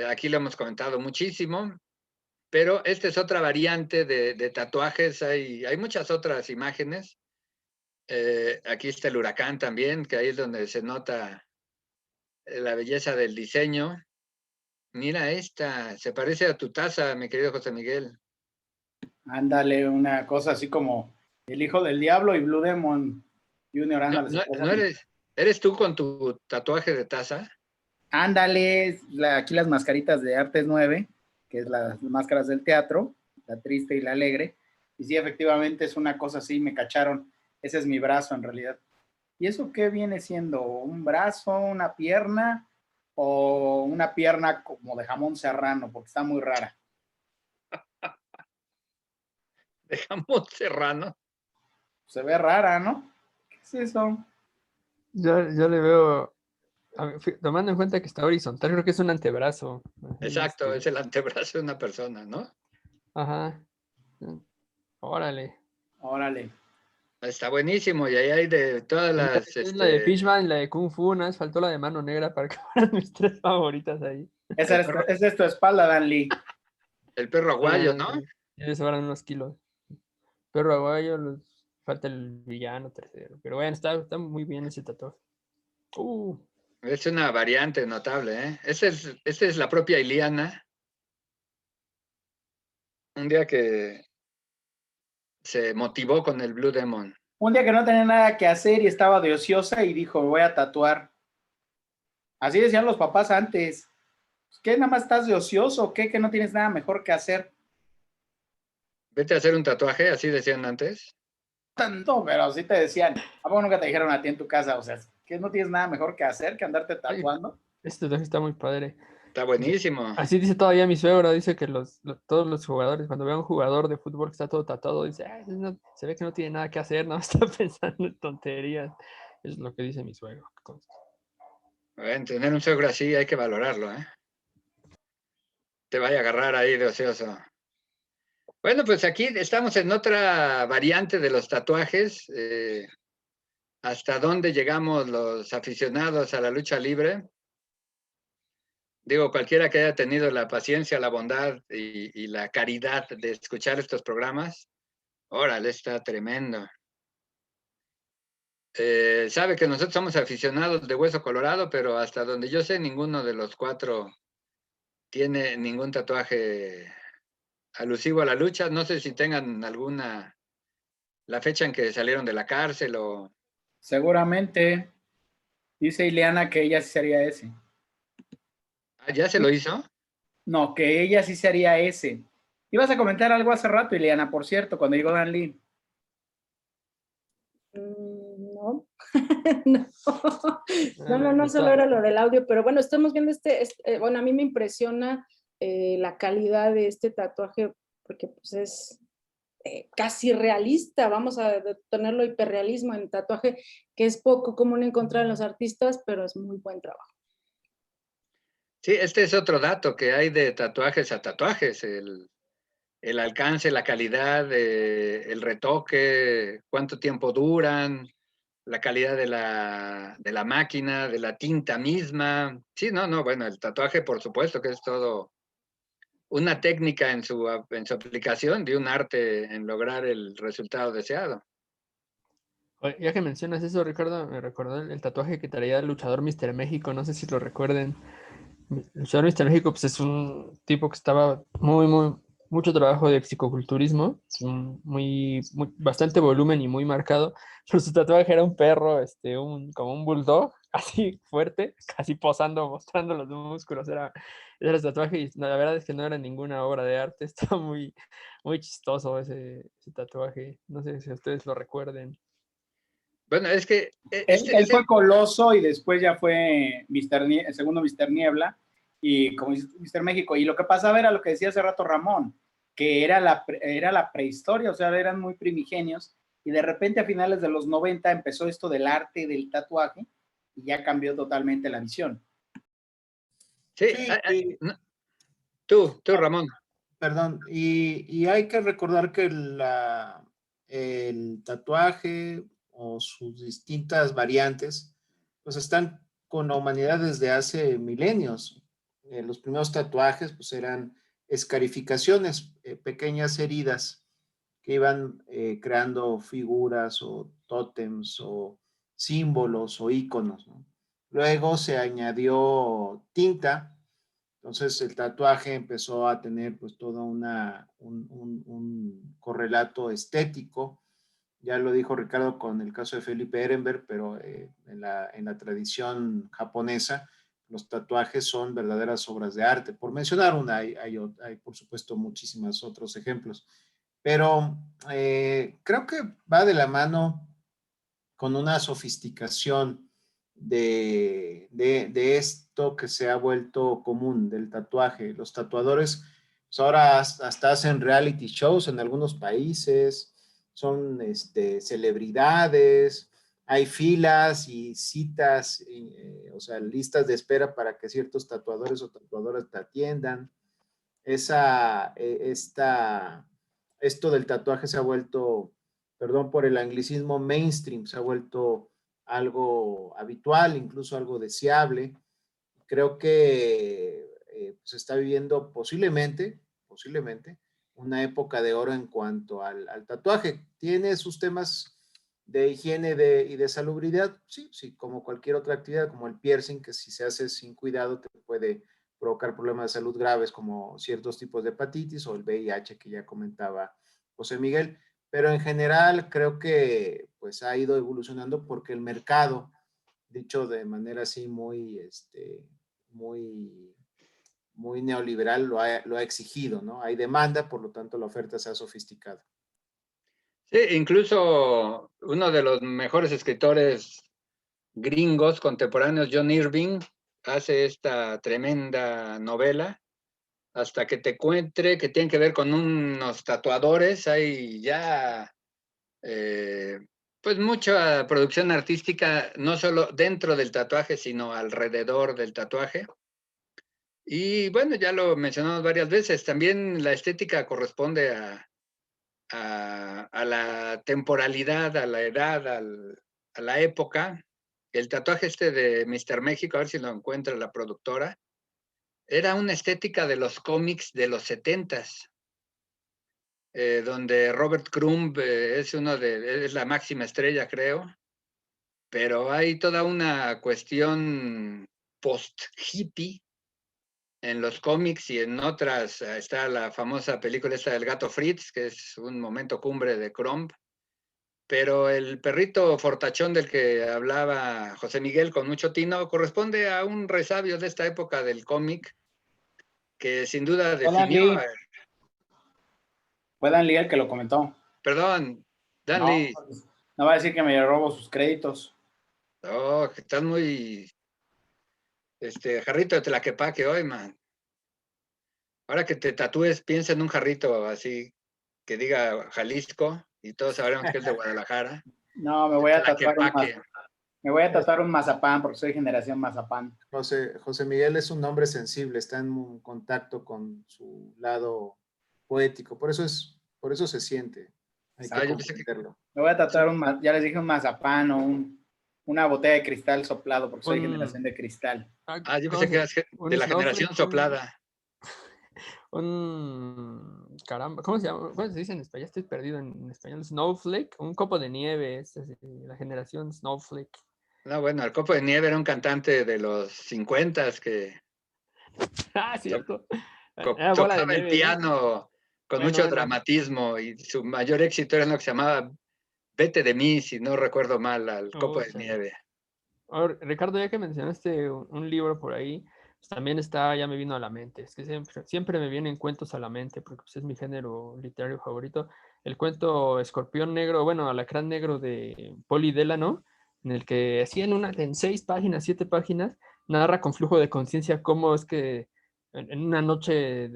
Aquí lo hemos comentado muchísimo, pero esta es otra variante de tatuajes. Hay muchas otras imágenes. Aquí está el Huracán también, que ahí es donde se nota la belleza del diseño. Mira esta, se parece a tu taza, mi querido José Miguel. Ándale, una cosa así como el hijo del diablo y Blue Demon Junior. Ándale, No eres tú con tu tatuaje de taza. Ándale, aquí las mascaritas de Artes 9, que es las máscaras del teatro, la triste y la alegre. Y sí, efectivamente es una cosa así, me cacharon. Ese es mi brazo en realidad. ¿Y eso qué viene siendo? ¿Un brazo, una pierna o una pierna como de jamón serrano? Porque está muy rara. De jamón serrano. Se ve rara, ¿no? ¿Qué es eso? Yo le veo, tomando en cuenta que está horizontal, creo que es un antebrazo. Así, Exacto, es el antebrazo de una persona, ¿no? Ajá. Órale. Órale. Está buenísimo y ahí hay de todas las, Es la de Fishman, la de Kung Fu, nada más faltó la de Mano Negra para que fueran mis 3 favoritas ahí. Esa es tu espalda, Dan Lee. el perro aguayo, ¿no? Y le sobran unos kilos. Perro aguayo, falta el villano tercero. Pero bueno, está muy bien ese tatuaje. Es una variante notable, ¿eh? Esa es la propia Iliana. Un día que se motivó con el Blue Demon. Un día que no tenía nada que hacer y estaba de ociosa y dijo, voy a tatuar. Así decían los papás antes. ¿Qué, nada más estás de ocioso? ¿Qué? ¿Que no tienes nada mejor que hacer? Vete a hacer un tatuaje, así decían antes. Tanto, pero sí te decían. ¿A poco nunca te dijeron a ti en tu casa? O sea, ¿que no tienes nada mejor que hacer que andarte tatuando? Este tatuaje está muy padre. Está buenísimo. Así dice todavía mi suegro, dice que todos los jugadores, cuando ve a un jugador de fútbol que está todo tatuado, dice, se ve que no tiene nada que hacer, no está pensando en tonterías. Eso es lo que dice mi suegro. Bueno, tener un suegro así hay que valorarlo, ¿eh? Te vaya a agarrar ahí de ocioso. Bueno, pues aquí estamos en otra variante de los tatuajes. ¿Hasta dónde llegamos los aficionados a la lucha libre? Digo, cualquiera que haya tenido la paciencia, la bondad y la caridad de escuchar estos programas, órale, está tremendo. Sabe que nosotros somos aficionados de Hueso Colorado, pero hasta donde yo sé, ninguno de los 4 tiene ningún tatuaje alusivo a la lucha. No sé si tengan la fecha en que salieron de la cárcel o... Seguramente. Dice Ileana que ella sí sería ese. ¿Ya se lo hizo? No, que ella sí sería ese. Ibas a comentar algo hace rato, Ileana, por cierto, cuando llegó Dan Lee. No. No, solo era lo del audio, pero bueno, estamos viendo bueno, a mí me impresiona la calidad de este tatuaje, porque pues es casi realista, vamos a tenerlo hiperrealismo en tatuaje, que es poco común encontrar en los artistas, pero es muy buen trabajo. Sí, este es otro dato que hay de tatuajes a tatuajes, el alcance, la calidad, el retoque, cuánto tiempo duran, la calidad de la máquina, de la tinta misma. Sí, no, bueno, el tatuaje por supuesto que es todo una técnica en su aplicación de un arte en lograr el resultado deseado. Oye, ya que mencionas eso, Ricardo, me recordó el tatuaje que traía el luchador Mr. México, no sé si lo recuerden. El luchador Mr. México pues, es un tipo que estaba mucho trabajo de psicoculturismo, bastante volumen y muy marcado. Pero su tatuaje era un perro, como un bulldog, así fuerte, casi posando, mostrando los músculos. Era el tatuaje y la verdad es que no era ninguna obra de arte, estaba muy chistoso ese tatuaje. No sé si ustedes lo recuerden. Bueno, es que... Él fue Coloso y después ya fue el segundo Mr. Niebla y como Mr. México. Y lo que pasaba era lo que decía hace rato Ramón, que era la prehistoria, o sea, eran muy primigenios y de repente a finales de los 90 empezó esto del arte del tatuaje y ya cambió totalmente la visión. Sí, no. Tú, Ramón. Perdón, y hay que recordar que el tatuaje o sus distintas variantes, pues están con la humanidad desde hace milenios. Los primeros tatuajes pues eran escarificaciones, pequeñas heridas que iban creando figuras o tótems o símbolos o íconos, ¿no? Luego se añadió tinta. Entonces el tatuaje empezó a tener pues todo un correlato estético. Ya lo dijo Ricardo con el caso de Felipe Ehrenberg, pero en la tradición japonesa los tatuajes son verdaderas obras de arte. Por mencionar una, hay por supuesto muchísimos otros ejemplos. Pero creo que va de la mano con una sofisticación de esto que se ha vuelto común, del tatuaje. Los tatuadores pues ahora hasta hacen reality shows en algunos países, son celebridades, hay filas y citas, o sea, listas de espera para que ciertos tatuadores o tatuadoras te atiendan. Esto del tatuaje se ha vuelto, perdón por el anglicismo, mainstream, se ha vuelto algo habitual, incluso algo deseable. Creo que se está viviendo posiblemente, una época de oro en cuanto al tatuaje. Tiene sus temas de higiene y de salubridad, sí, como cualquier otra actividad, como el piercing, que si se hace sin cuidado te puede provocar problemas de salud graves como ciertos tipos de hepatitis o el VIH que ya comentaba José Miguel. Pero en general creo que pues ha ido evolucionando porque el mercado, dicho de manera así muy, muy neoliberal, lo ha exigido, ¿no? Hay demanda, por lo tanto la oferta se ha sofisticado. Sí, incluso uno de los mejores escritores gringos contemporáneos, John Irving, hace esta tremenda novela, Hasta que te encuentre, que tiene que ver con unos tatuadores. Hay ya pues mucha producción artística, no solo dentro del tatuaje, sino alrededor del tatuaje. Y bueno, ya lo mencionamos varias veces, también la estética corresponde a la temporalidad, a la edad, a la época. El tatuaje de Mr. México, a ver si lo encuentra la productora, era una estética de los cómics de los 70s, donde Robert Crumb es la máxima estrella, creo, pero hay toda una cuestión post-hippie en los cómics y en otras. Está la famosa película esta del gato Fritz, que es un momento cumbre de Crumb, pero el perrito fortachón del que hablaba José Miguel con mucho tino corresponde a un resabio de esta época del cómic que sin duda definió. Fue Dan Lee el que lo comentó. Perdón, Dan Lee. No va a decir que me robo sus créditos. Oh, que estás muy jarrito de Tlaquepaque hoy, man. Ahora que te tatúes, piensa en un jarrito así que diga Jalisco y todos sabremos que es de Guadalajara. No, me voy a tatuar un mazapán porque soy generación mazapán. José Miguel es un hombre sensible, está en contacto con su lado poético, por eso se siente. Hay que comprenderlo. Me voy a tatuar ya les dije, un mazapán o una botella de cristal soplado porque soy generación de cristal. Yo pensé que eras de la generación soplada. Caramba, ¿cómo se llama? ¿Cómo se dice en español? Ya estoy perdido en español. Snowflake, un copo de nieve, la generación Snowflake. No, bueno, el copo de nieve era un cantante de los 50s que cierto. Tocaba el piano con mucho dramatismo y su mayor éxito era lo que se llamaba Vete de mí, si no recuerdo mal, al copo de nieve. Ahora, Ricardo, ya que mencionaste un libro por ahí, pues también ya me vino a la mente. Es que siempre me vienen cuentos a la mente, porque pues, es mi género literario favorito. El cuento Escorpión Negro, bueno, Alacrán Negro de Poli Delano, en el que así en 6 páginas, 7 páginas, narra con flujo de conciencia cómo es que en una noche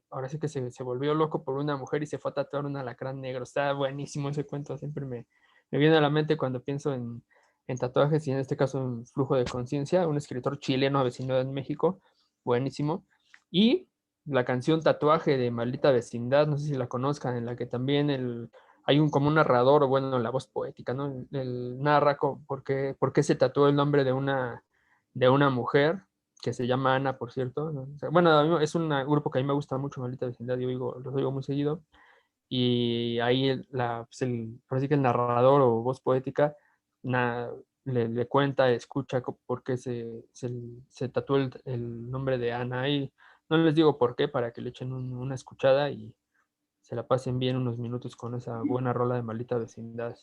ahora sí que se volvió loco por una mujer y se fue a tatuar un alacrán negro. Está buenísimo ese cuento, siempre me viene a la mente cuando pienso en tatuajes y en este caso en flujo de conciencia, un escritor chileno avecinado en México, buenísimo. Y la canción Tatuaje de Maldita Vecindad, no sé si la conozcan, en la que también hay como un narrador, o bueno, la voz poética, ¿no? Él narra por qué se tatuó el nombre de una mujer, que se llama Ana, por cierto, ¿no? O sea, bueno, es un grupo que a mí me gusta mucho, Maldita Vecindad, los oigo muy seguido, y ahí parece que el narrador o voz poética le cuenta, escucha por qué se tatuó el nombre de Ana, y no les digo por qué, para que le echen una escuchada y se la pasen bien unos minutos con esa buena rola de Maldita Vecindad.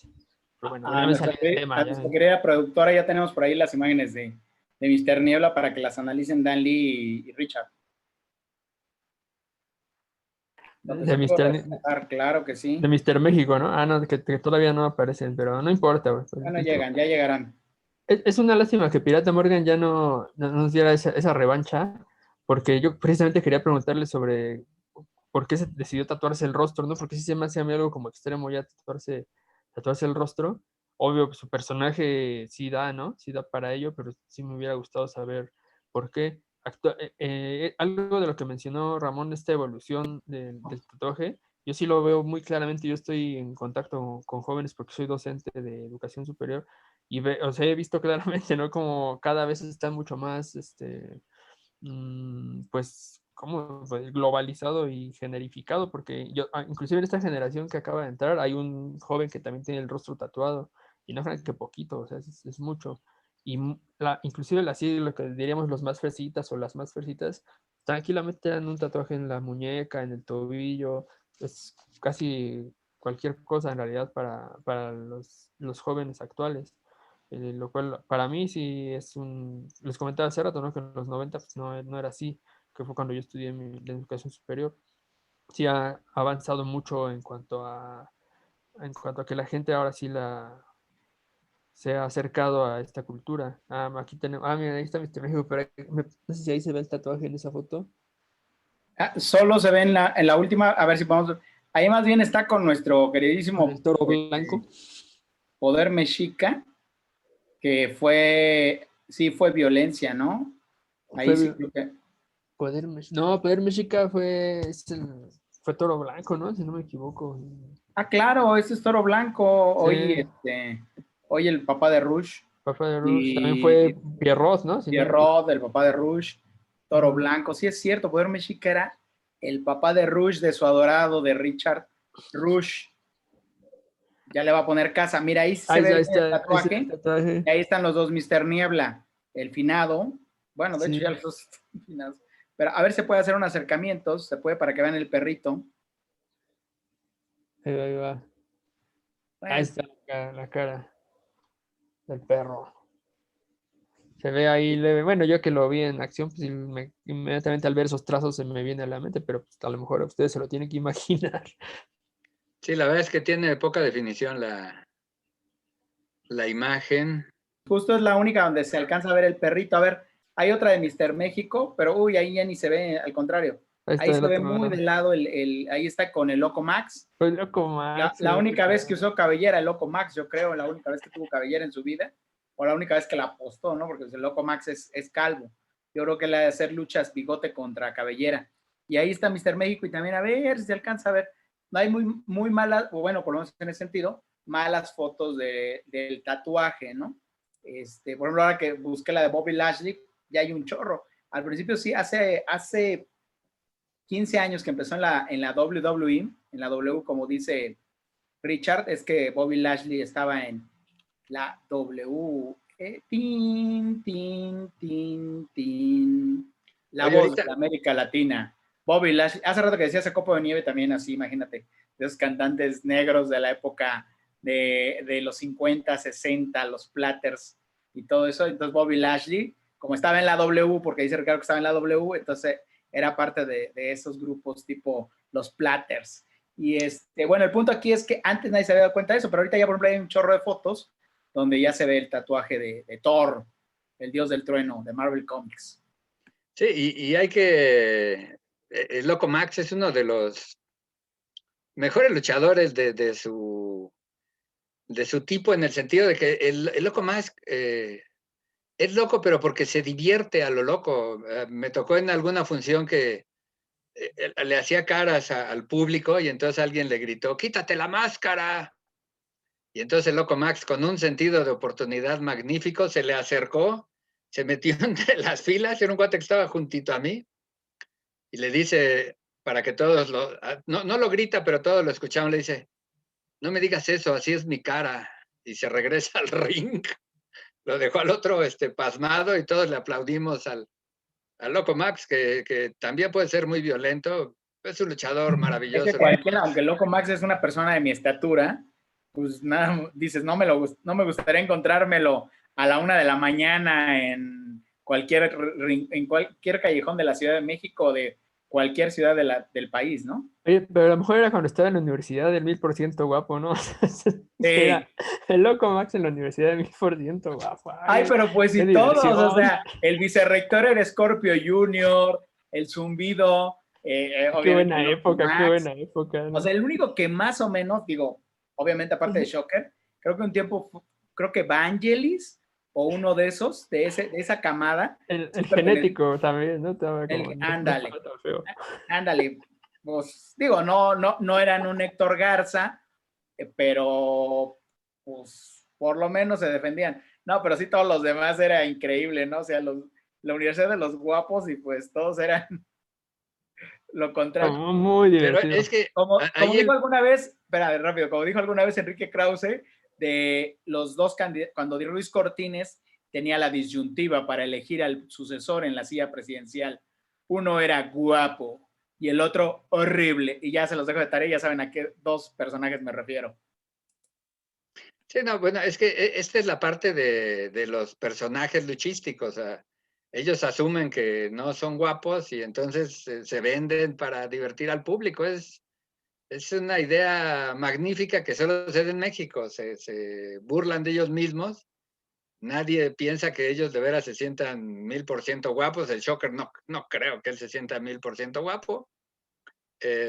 Pero bueno, ya me salí del tema. Nuestra querida productora, ya tenemos por ahí las imágenes de Mr. Niebla para que las analicen Dan Lee y Richard. De Mr. Claro que sí. De Mr. México, ¿no? No, que todavía no aparecen, pero no importa, güey. Ya no llegan, ya llegarán. Es una lástima que Pirata Morgan ya no nos diera esa revancha, porque yo precisamente quería preguntarle sobre por qué se decidió tatuarse el rostro, ¿no? Porque sí se me hace a mí algo como extremo ya tatuarse el rostro. Obvio, pues, su personaje sí da, ¿no? Sí da para ello, pero sí me hubiera gustado saber por qué. Algo de lo que mencionó Ramón, esta evolución del tatuaje, yo sí lo veo muy claramente. Yo estoy en contacto con jóvenes porque soy docente de educación superior y o sea, he visto claramente, ¿no? Como cada vez está mucho más, pues, como globalizado y generificado, porque yo, inclusive en esta generación que acaba de entrar, hay un joven que también tiene el rostro tatuado, y no crean que poquito, o sea, es mucho. Y inclusive así lo que diríamos los más fresitas o las más fresitas, tranquilamente dan un tatuaje en la muñeca, en el tobillo, es casi cualquier cosa en realidad para los jóvenes actuales. Lo cual para mí sí es les comentaba hace rato, ¿no? Que en los 90 pues, no era así, que fue cuando yo estudié la educación superior. Sí ha avanzado mucho en cuanto a que la gente ahora sí se ha acercado a esta cultura. Aquí tenemos, mira, ahí está Mr. México, pero no sé si ahí se ve el tatuaje en esa foto. Solo se ve en la última, a ver si podemos. Ahí más bien está con nuestro queridísimo El toro blanco. Poder Mexica, que fue violencia, ¿no? Ahí sí creo que. Poder Mexica fue toro blanco, ¿no? Si no me equivoco. Claro, ese es Toro Blanco. Sí. Hoy el papá de Rush. Papá de Rush. También Y fue Pierrot, ¿no? Si no me equivoco. Pierrot, el papá de Rush. Toro Blanco. Sí, es cierto, Poder Mexica era el papá de Rush, de su adorado, de Richard Rush. Ya le va a poner casa. Mira, ahí se ve el tatuaje. Y ahí están los dos, Mr. Niebla, el finado. Bueno, de hecho ya los dos están finados. Pero a ver, se puede hacer un acercamiento, se puede para que vean el perrito. Ahí va. Bueno, Ahí está la cara del perro. Se ve ahí leve. Bueno, yo que lo vi en acción, pues inmediatamente al ver esos trazos se me viene a la mente, pero pues, a lo mejor ustedes se lo tienen que imaginar. Sí, la verdad es que tiene poca definición la imagen. justo es la única donde se alcanza a ver el perrito. A ver, hay otra de Mr. México, pero ahí ya ni se ve, al contrario. Ahí se ve muy de lado, ahí está con el Loco Max. El Loco Max. La única vez que usó cabellera el Loco Max, yo creo, la única vez que tuvo cabellera en su vida, o la única vez que la apostó, ¿no? Porque el Loco Max es calvo. Yo creo que le ha de hacer luchas bigote contra cabellera. Y ahí está Mr. México, y también a ver si se alcanza a ver. No hay muy malas, o bueno, por lo menos en ese sentido, malas fotos del tatuaje, ¿no? Por ejemplo, ahora que busqué la de Bobby Lashley, ya hay un chorro. Al principio sí, hace 15 años que empezó en la WWE, en la W, como dice Richard, es que Bobby Lashley estaba en la W. Tin, tin, tin, tin. La Oye, voz ahorita, de la América Latina. Bobby Lashley. Hace rato que decía ese copo de nieve también así, imagínate. De esos cantantes negros de la época de los 50, 60, los Platters y todo eso. Entonces Bobby Lashley, como estaba en la W, porque dice Ricardo que estaba en la W, entonces era parte de esos grupos tipo los Platters. Y bueno, el punto aquí es que antes nadie se había dado cuenta de eso, pero ahorita ya por ejemplo hay un chorro de fotos donde ya se ve el tatuaje de Thor, el dios del trueno, de Marvel Comics. Sí, y hay que... El Loco Max es uno de los mejores luchadores de su tipo, en el sentido de que el Loco Max es loco, pero porque se divierte a lo loco. Me tocó en alguna función que le hacía caras al público y entonces alguien le gritó, quítate la máscara. Y entonces el Loco Max, con un sentido de oportunidad magnífico, se le acercó, se metió entre las filas, era un cuate que estaba juntito a mí, y le dice, para que todos no lo grita, pero todos lo escucharon, le dice, no me digas eso, así es mi cara. Y se regresa al ring. Lo dejó al otro pasmado y todos le aplaudimos al Loco Max, que también puede ser muy violento. Es un luchador maravilloso. Es que cualquiera, aunque el Loco Max es una persona de mi estatura, pues nada, dices, no me gustaría encontrármelo a la 1 de la mañana en cualquier callejón de la Ciudad de México o de cualquier ciudad del país, ¿no? Oye, pero a lo mejor era cuando estaba en la universidad del 1000% guapo, ¿no? Sí. Era el Loco Max en la universidad del 1000% guapo. Ay, pero pues y todos, o sea, el vicerrector era Scorpio Junior, el Zumbido, Qué obviamente buena Loco época, qué Max. buena época. ¿no? O sea, el único que más o menos, digo, obviamente aparte de Shocker, creo que un tiempo, creo que Vangelis o uno de esos, de esa camada. El genético también, ¿no? Estaba como, Ándale, estaba tan feo. ándale. Pues digo, no eran un Héctor Garza, pero pues por lo menos se defendían. No, pero sí todos los demás era increíble, ¿no? O sea, la Universidad de los Guapos y pues todos eran lo contrario. Muy Pero divertido. es que Como ahí dijo alguna vez, espera, rápido, como dijo alguna vez Enrique Krause, de los dos candidatos, cuando Ruiz Cortines tenía la disyuntiva para elegir al sucesor en la silla presidencial, uno era guapo y el otro horrible, y ya se los dejo de tarea, ya saben a qué dos personajes me refiero. sí, no, bueno, es que esta es la parte de los personajes luchísticos. O sea, ellos asumen que no son guapos y entonces se venden para divertir al público. Es una idea magnífica que solo se da en México. Se burlan de ellos mismos. Nadie piensa que ellos de veras se sientan 1000% guapos. El Shocker no creo que él se sienta 1000% guapo.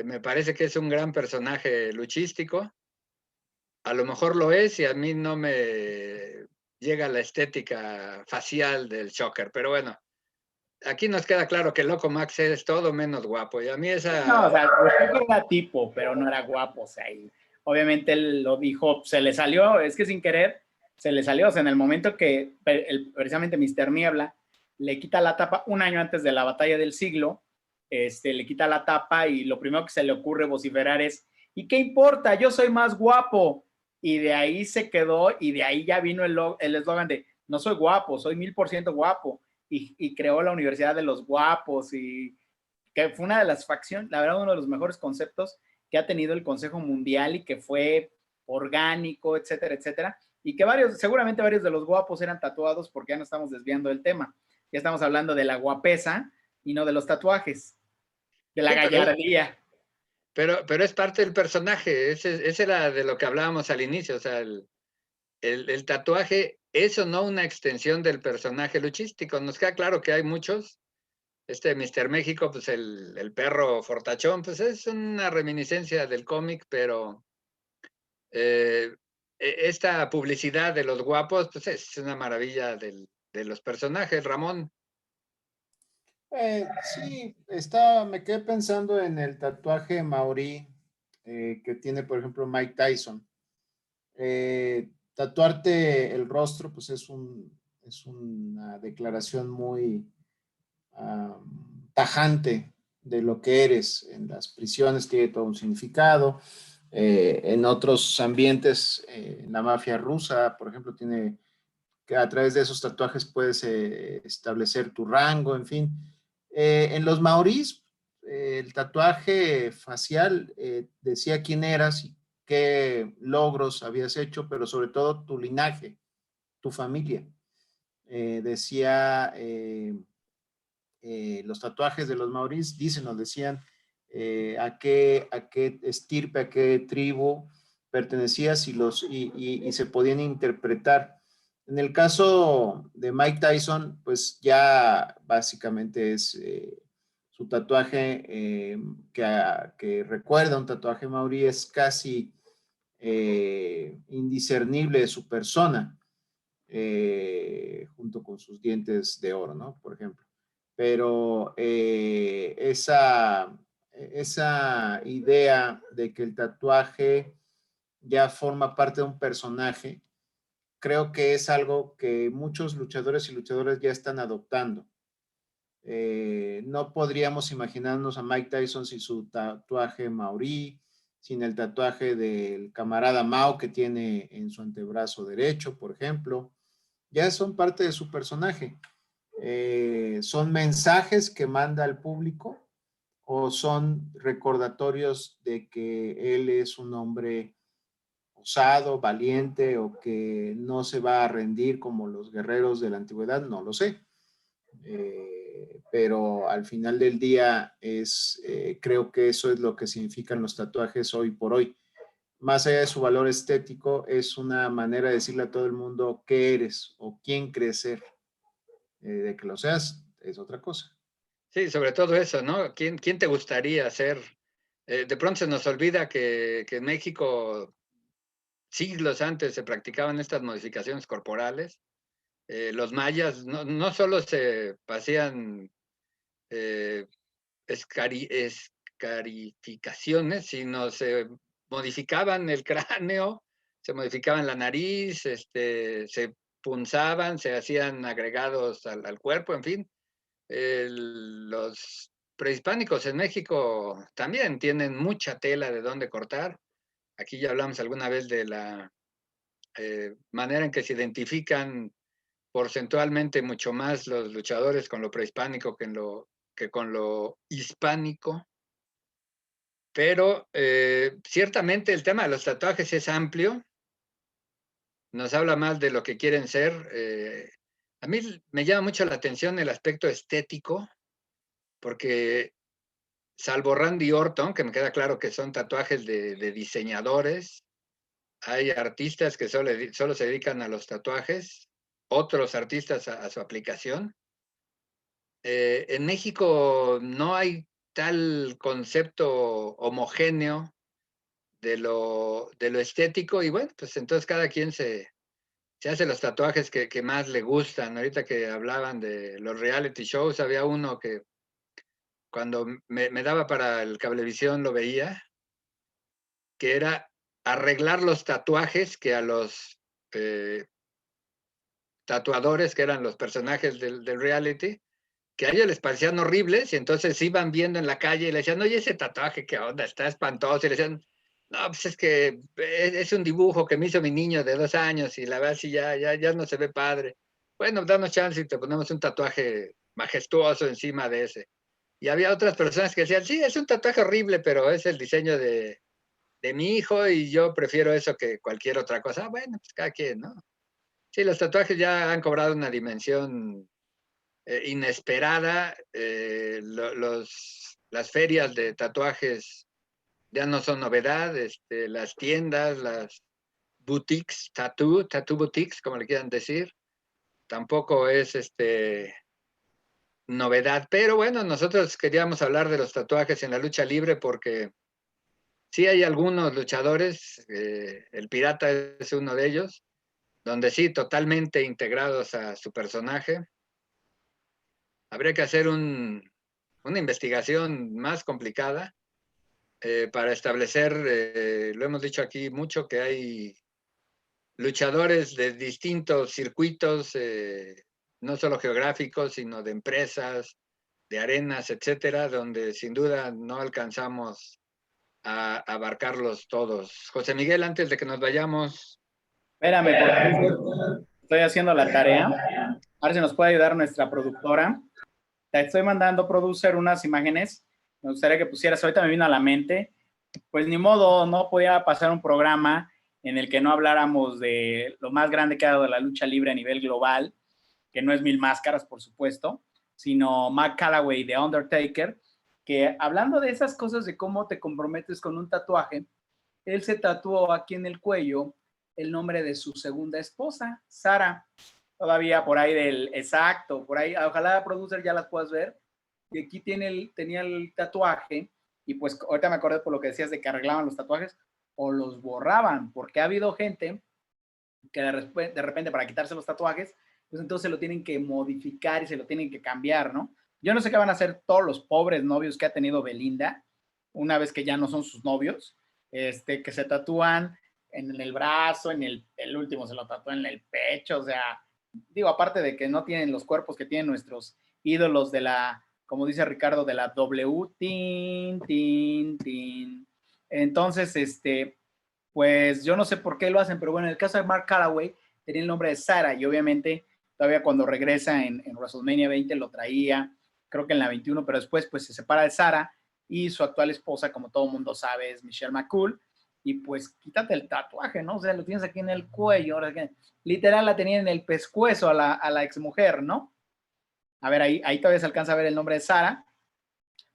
Me parece que es un gran personaje luchístico. A lo mejor lo es y a mí no me llega la estética facial del Shocker, pero bueno, aquí nos queda claro que Loco Max es todo menos guapo y a mí No, o esa... sea, era tipo, pero no era guapo, o sea, y obviamente él lo dijo, se le salió, es que sin querer, se le salió, o sea, en el momento que precisamente Mr. Niebla le quita la tapa un año antes de la batalla del siglo, le quita la tapa y lo primero que se le ocurre vociferar es, ¿y qué importa? Yo soy más guapo. Y de ahí se quedó y de ahí ya vino el eslogan de, no soy guapo, soy 1000% guapo. Y creó la Universidad de los Guapos y que fue una de las facciones, la verdad, uno de los mejores conceptos que ha tenido el Consejo Mundial y que fue orgánico, etcétera, etcétera. Y que seguramente varios de los guapos eran tatuados porque ya no estamos desviando del tema. Ya estamos hablando de la guapesa y no de los tatuajes, de la Sí, gallardía. pero es parte del personaje, ese era de lo que hablábamos al inicio, o sea, el tatuaje es o no una extensión del personaje luchístico. Nos queda claro que hay muchos. Mr. México, pues el perro fortachón, pues es una reminiscencia del cómic, pero esta publicidad de los guapos, pues es una maravilla de los personajes, Ramón. Sí, me quedé pensando en el tatuaje maorí que tiene, por ejemplo, Mike Tyson. Tatuarte el rostro, pues es una declaración muy tajante de lo que eres. En las prisiones tiene todo un significado. En otros ambientes, en la mafia rusa, por ejemplo, tiene que a través de esos tatuajes puedes establecer tu rango, en fin. En los maorís, el tatuaje facial decía quién eras y qué logros habías hecho, pero sobre todo tu linaje, tu familia. Decía, los tatuajes de los maorís nos decían a qué estirpe, a qué tribu pertenecías y se podían interpretar. En el caso de Mike Tyson, pues ya básicamente es su tatuaje que recuerda un tatuaje maorí, es casi indiscernible de su persona, junto con sus dientes de oro, ¿no? Por ejemplo. Pero esa idea de que el tatuaje ya forma parte de un personaje, creo que es algo que muchos luchadores y luchadoras ya están adoptando. No podríamos imaginarnos a Mike Tyson sin su tatuaje maorí, sin el tatuaje del camarada Mao que tiene en su antebrazo derecho, por ejemplo. Ya son parte de su personaje. Son mensajes que manda al público o son recordatorios de que él es un hombre osado, valiente o que no se va a rendir como los guerreros de la antigüedad, no lo sé. Pero al final del día creo que eso es lo que significan los tatuajes hoy por hoy. Más allá de su valor estético, es una manera de decirle a todo el mundo qué eres o quién crees ser. De que lo seas es otra cosa. Sí, sobre todo eso, ¿no? ¿Quién te gustaría ser? De pronto se nos olvida que en México siglos antes se practicaban estas modificaciones corporales. Los mayas no solo se hacían escarificaciones, sino se modificaban el cráneo, se modificaban la nariz, se punzaban, se hacían agregados al cuerpo, en fin. Los prehispánicos en México también tienen mucha tela de dónde cortar. Aquí ya hablamos alguna vez de la manera en que se identifican porcentualmente mucho más los luchadores con lo prehispánico que con lo hispánico. Pero ciertamente el tema de los tatuajes es amplio. Nos habla más de lo que quieren ser. A mí me llama mucho la atención el aspecto estético, porque salvo Randy Orton, que me queda claro que son tatuajes de diseñadores, hay artistas que solo se dedican a los tatuajes, otros artistas a su aplicación. En México no hay tal concepto homogéneo de lo estético y bueno, pues entonces cada quien se hace los tatuajes que más le gustan. Ahorita que hablaban de los reality shows, había uno que cuando me daba para el Cablevisión lo veía, que era arreglar los tatuajes que a los tatuadores, que eran los personajes del reality, que a ellos les parecían horribles y entonces iban viendo en la calle y le decían, oye, ese tatuaje, ¿qué onda? Está espantoso. Y le decían, no, pues es que es un dibujo que me hizo mi niño de 2 años y la verdad sí ya no se ve padre. Bueno, danos chance y te ponemos un tatuaje majestuoso encima de ese. Y había otras personas que decían, sí, es un tatuaje horrible, pero es el diseño de mi hijo y yo prefiero eso que cualquier otra cosa. Bueno, pues cada quien, ¿no? Sí, los tatuajes ya han cobrado una dimensión inesperada. Las ferias de tatuajes ya no son novedad. Las tiendas, las boutiques, tattoo boutiques, como le quieran decir, tampoco es novedad. Pero bueno, nosotros queríamos hablar de los tatuajes en la lucha libre porque sí hay algunos luchadores, el Pirata es uno de ellos, donde sí, totalmente integrados a su personaje. Habría que hacer una investigación más complicada para establecer, lo hemos dicho aquí mucho, que hay luchadores de distintos circuitos, no solo geográficos, sino de empresas, de arenas, etcétera, donde sin duda no alcanzamos a abarcarlos todos. José Miguel, antes de que nos vayamos. Espérame, porque estoy haciendo la tarea. A ver si nos puede ayudar nuestra productora. Te estoy mandando, producer, unas imágenes. Me gustaría que pusieras, ahorita me vino a la mente, pues ni modo, no podía pasar un programa en el que no habláramos de lo más grande que ha dado la lucha libre a nivel global, que no es Mil Máscaras, por supuesto, sino Mark Calaway de Undertaker, que hablando de esas cosas de cómo te comprometes con un tatuaje, él se tatuó aquí en el cuello el nombre de su segunda esposa, Sara. Todavía por ahí exacto, por ahí, ojalá producer ya las puedas ver. Y aquí tenía el tatuaje, y pues ahorita me acordé por lo que decías de que arreglaban los tatuajes o los borraban, porque ha habido gente que de repente para quitarse los tatuajes, pues entonces lo tienen que modificar y se lo tienen que cambiar, ¿no? Yo no sé qué van a hacer todos los pobres novios que ha tenido Belinda, una vez que ya no son sus novios, que se tatúan en el brazo, el último se lo tatuó en el pecho, o sea, digo, aparte de que no tienen los cuerpos que tienen nuestros ídolos de la, como dice Ricardo, de la W, tin, tin, tin. Entonces, pues yo no sé por qué lo hacen, pero bueno, en el caso de Mark Calaway tenía el nombre de Sara y obviamente todavía cuando regresa en WrestleMania 20 lo traía, creo que en la 21, pero después pues se separa de Sara y su actual esposa, como todo el mundo sabe, es Michelle McCool. Y pues quítate el tatuaje, ¿no? O sea, lo tienes aquí en el cuello, ahora que literal la tenía en el pescuezo a la exmujer, ¿no? A ver, ahí todavía se alcanza a ver el nombre de Sara.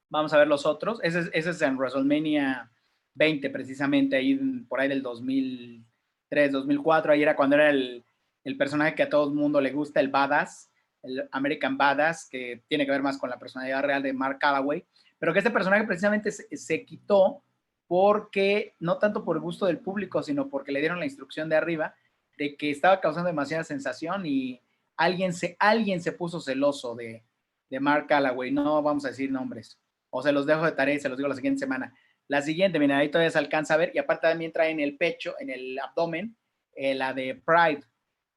Vamos a ver los otros. Ese es en WrestleMania 20, precisamente, ahí por ahí del 2003, 2004. Ahí era cuando era el personaje que a todo el mundo le gusta, el badass, el American Badass, que tiene que ver más con la personalidad real de Mark Calloway, pero que este personaje precisamente se quitó porque, no tanto por el gusto del público, sino porque le dieron la instrucción de arriba de que estaba causando demasiada sensación y alguien se puso celoso de Mark Calloway. No vamos a decir nombres, o se los dejo de tarea y se los digo la siguiente semana. La siguiente, mira, ahí todavía se alcanza a ver, y aparte también trae en el pecho, en el abdomen, la de Pride,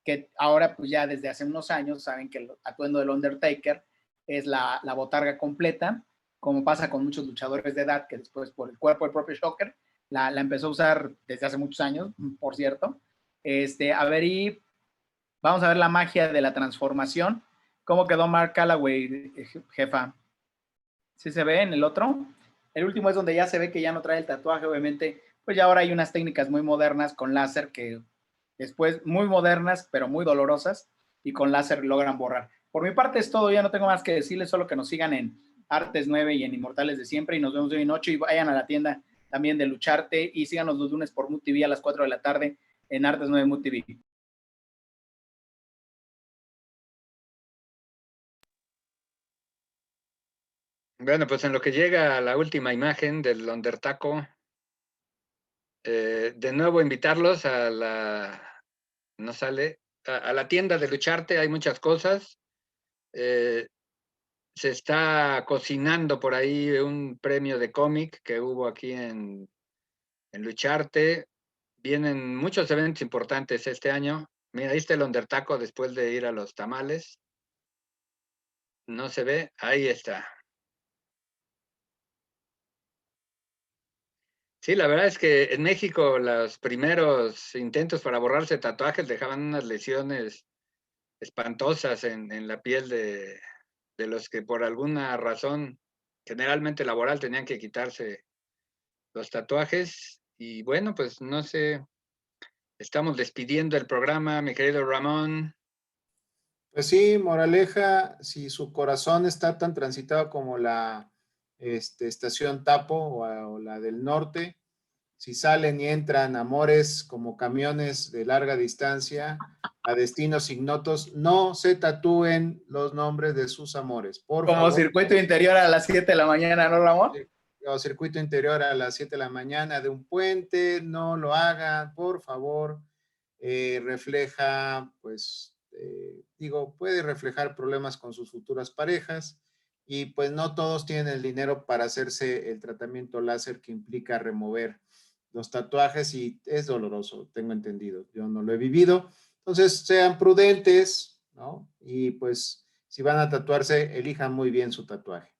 que ahora pues ya desde hace unos años saben que el atuendo del Undertaker es la botarga completa, como pasa con muchos luchadores de edad que después por el cuerpo del propio Shocker la empezó a usar desde hace muchos años, por cierto. A ver, y vamos a ver la magia de la transformación. ¿Cómo quedó Mark Calloway, jefa? ¿Sí se ve en el otro? El último es donde ya se ve que ya no trae el tatuaje, obviamente. Pues ya ahora hay unas técnicas muy modernas con láser que después, muy modernas, pero muy dolorosas, y con láser logran borrar. Por mi parte es todo, ya no tengo más que decirles, solo que nos sigan en Artes 9 y en Inmortales de Siempre, y nos vemos de hoy en noche, y vayan a la tienda también de Lucharte, y síganos los lunes por Mood TV a las 4 de la tarde en Artes 9 Mood TV. Bueno, pues en lo que llega a la última imagen del Undertaco, de nuevo invitarlos a no sale, a la tienda de Lucharte, hay muchas cosas. Se está cocinando por ahí un premio de cómic que hubo aquí en Lucharte. Vienen muchos eventos importantes este año. Mira, ahí está el Undertaco después de ir a los tamales. No se ve, ahí está. Sí, la verdad es que en México los primeros intentos para borrarse tatuajes dejaban unas lesiones espantosas en la piel de los que por alguna razón, generalmente laboral, tenían que quitarse los tatuajes. Y bueno, pues no sé, estamos despidiendo el programa, mi querido Ramón. Pues sí, moraleja, si su corazón está tan transitado como la estación Tapo o la del norte, si salen y entran amores como camiones de larga distancia a destinos ignotos, no se tatúen los nombres de sus amores, por Como favor. circuito interior a las 7 de la mañana, ¿no, Ramón? O circuito interior a las 7 de la mañana de un puente, no lo hagan, por favor. Refleja, pues, puede reflejar problemas con sus futuras parejas, y pues no todos tienen el dinero para hacerse el tratamiento láser que implica remover los tatuajes, y es doloroso, tengo entendido, yo no lo he vivido. Entonces sean prudentes, ¿no? Y pues si van a tatuarse, elijan muy bien su tatuaje.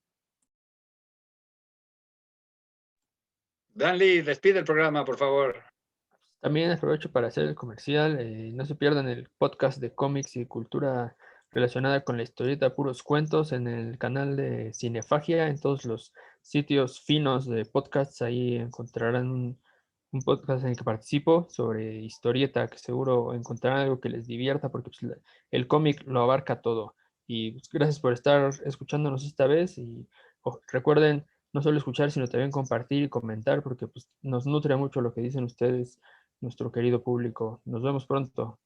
Danley, despide el programa, por favor. También aprovecho para hacer el comercial. No se pierdan el podcast de cómics y cultura relacionada con la historieta Puros Cuentos en el canal de Cinefagia, en todos los sitios finos de podcasts. Ahí encontrarán un podcast en el que participo sobre historieta, que seguro encontrarán algo que les divierta, porque pues, el cómic lo abarca todo. Y pues, gracias por estar escuchándonos esta vez, y recuerden no solo escuchar, sino también compartir y comentar, porque pues, nos nutre mucho lo que dicen ustedes, nuestro querido público. Nos vemos pronto.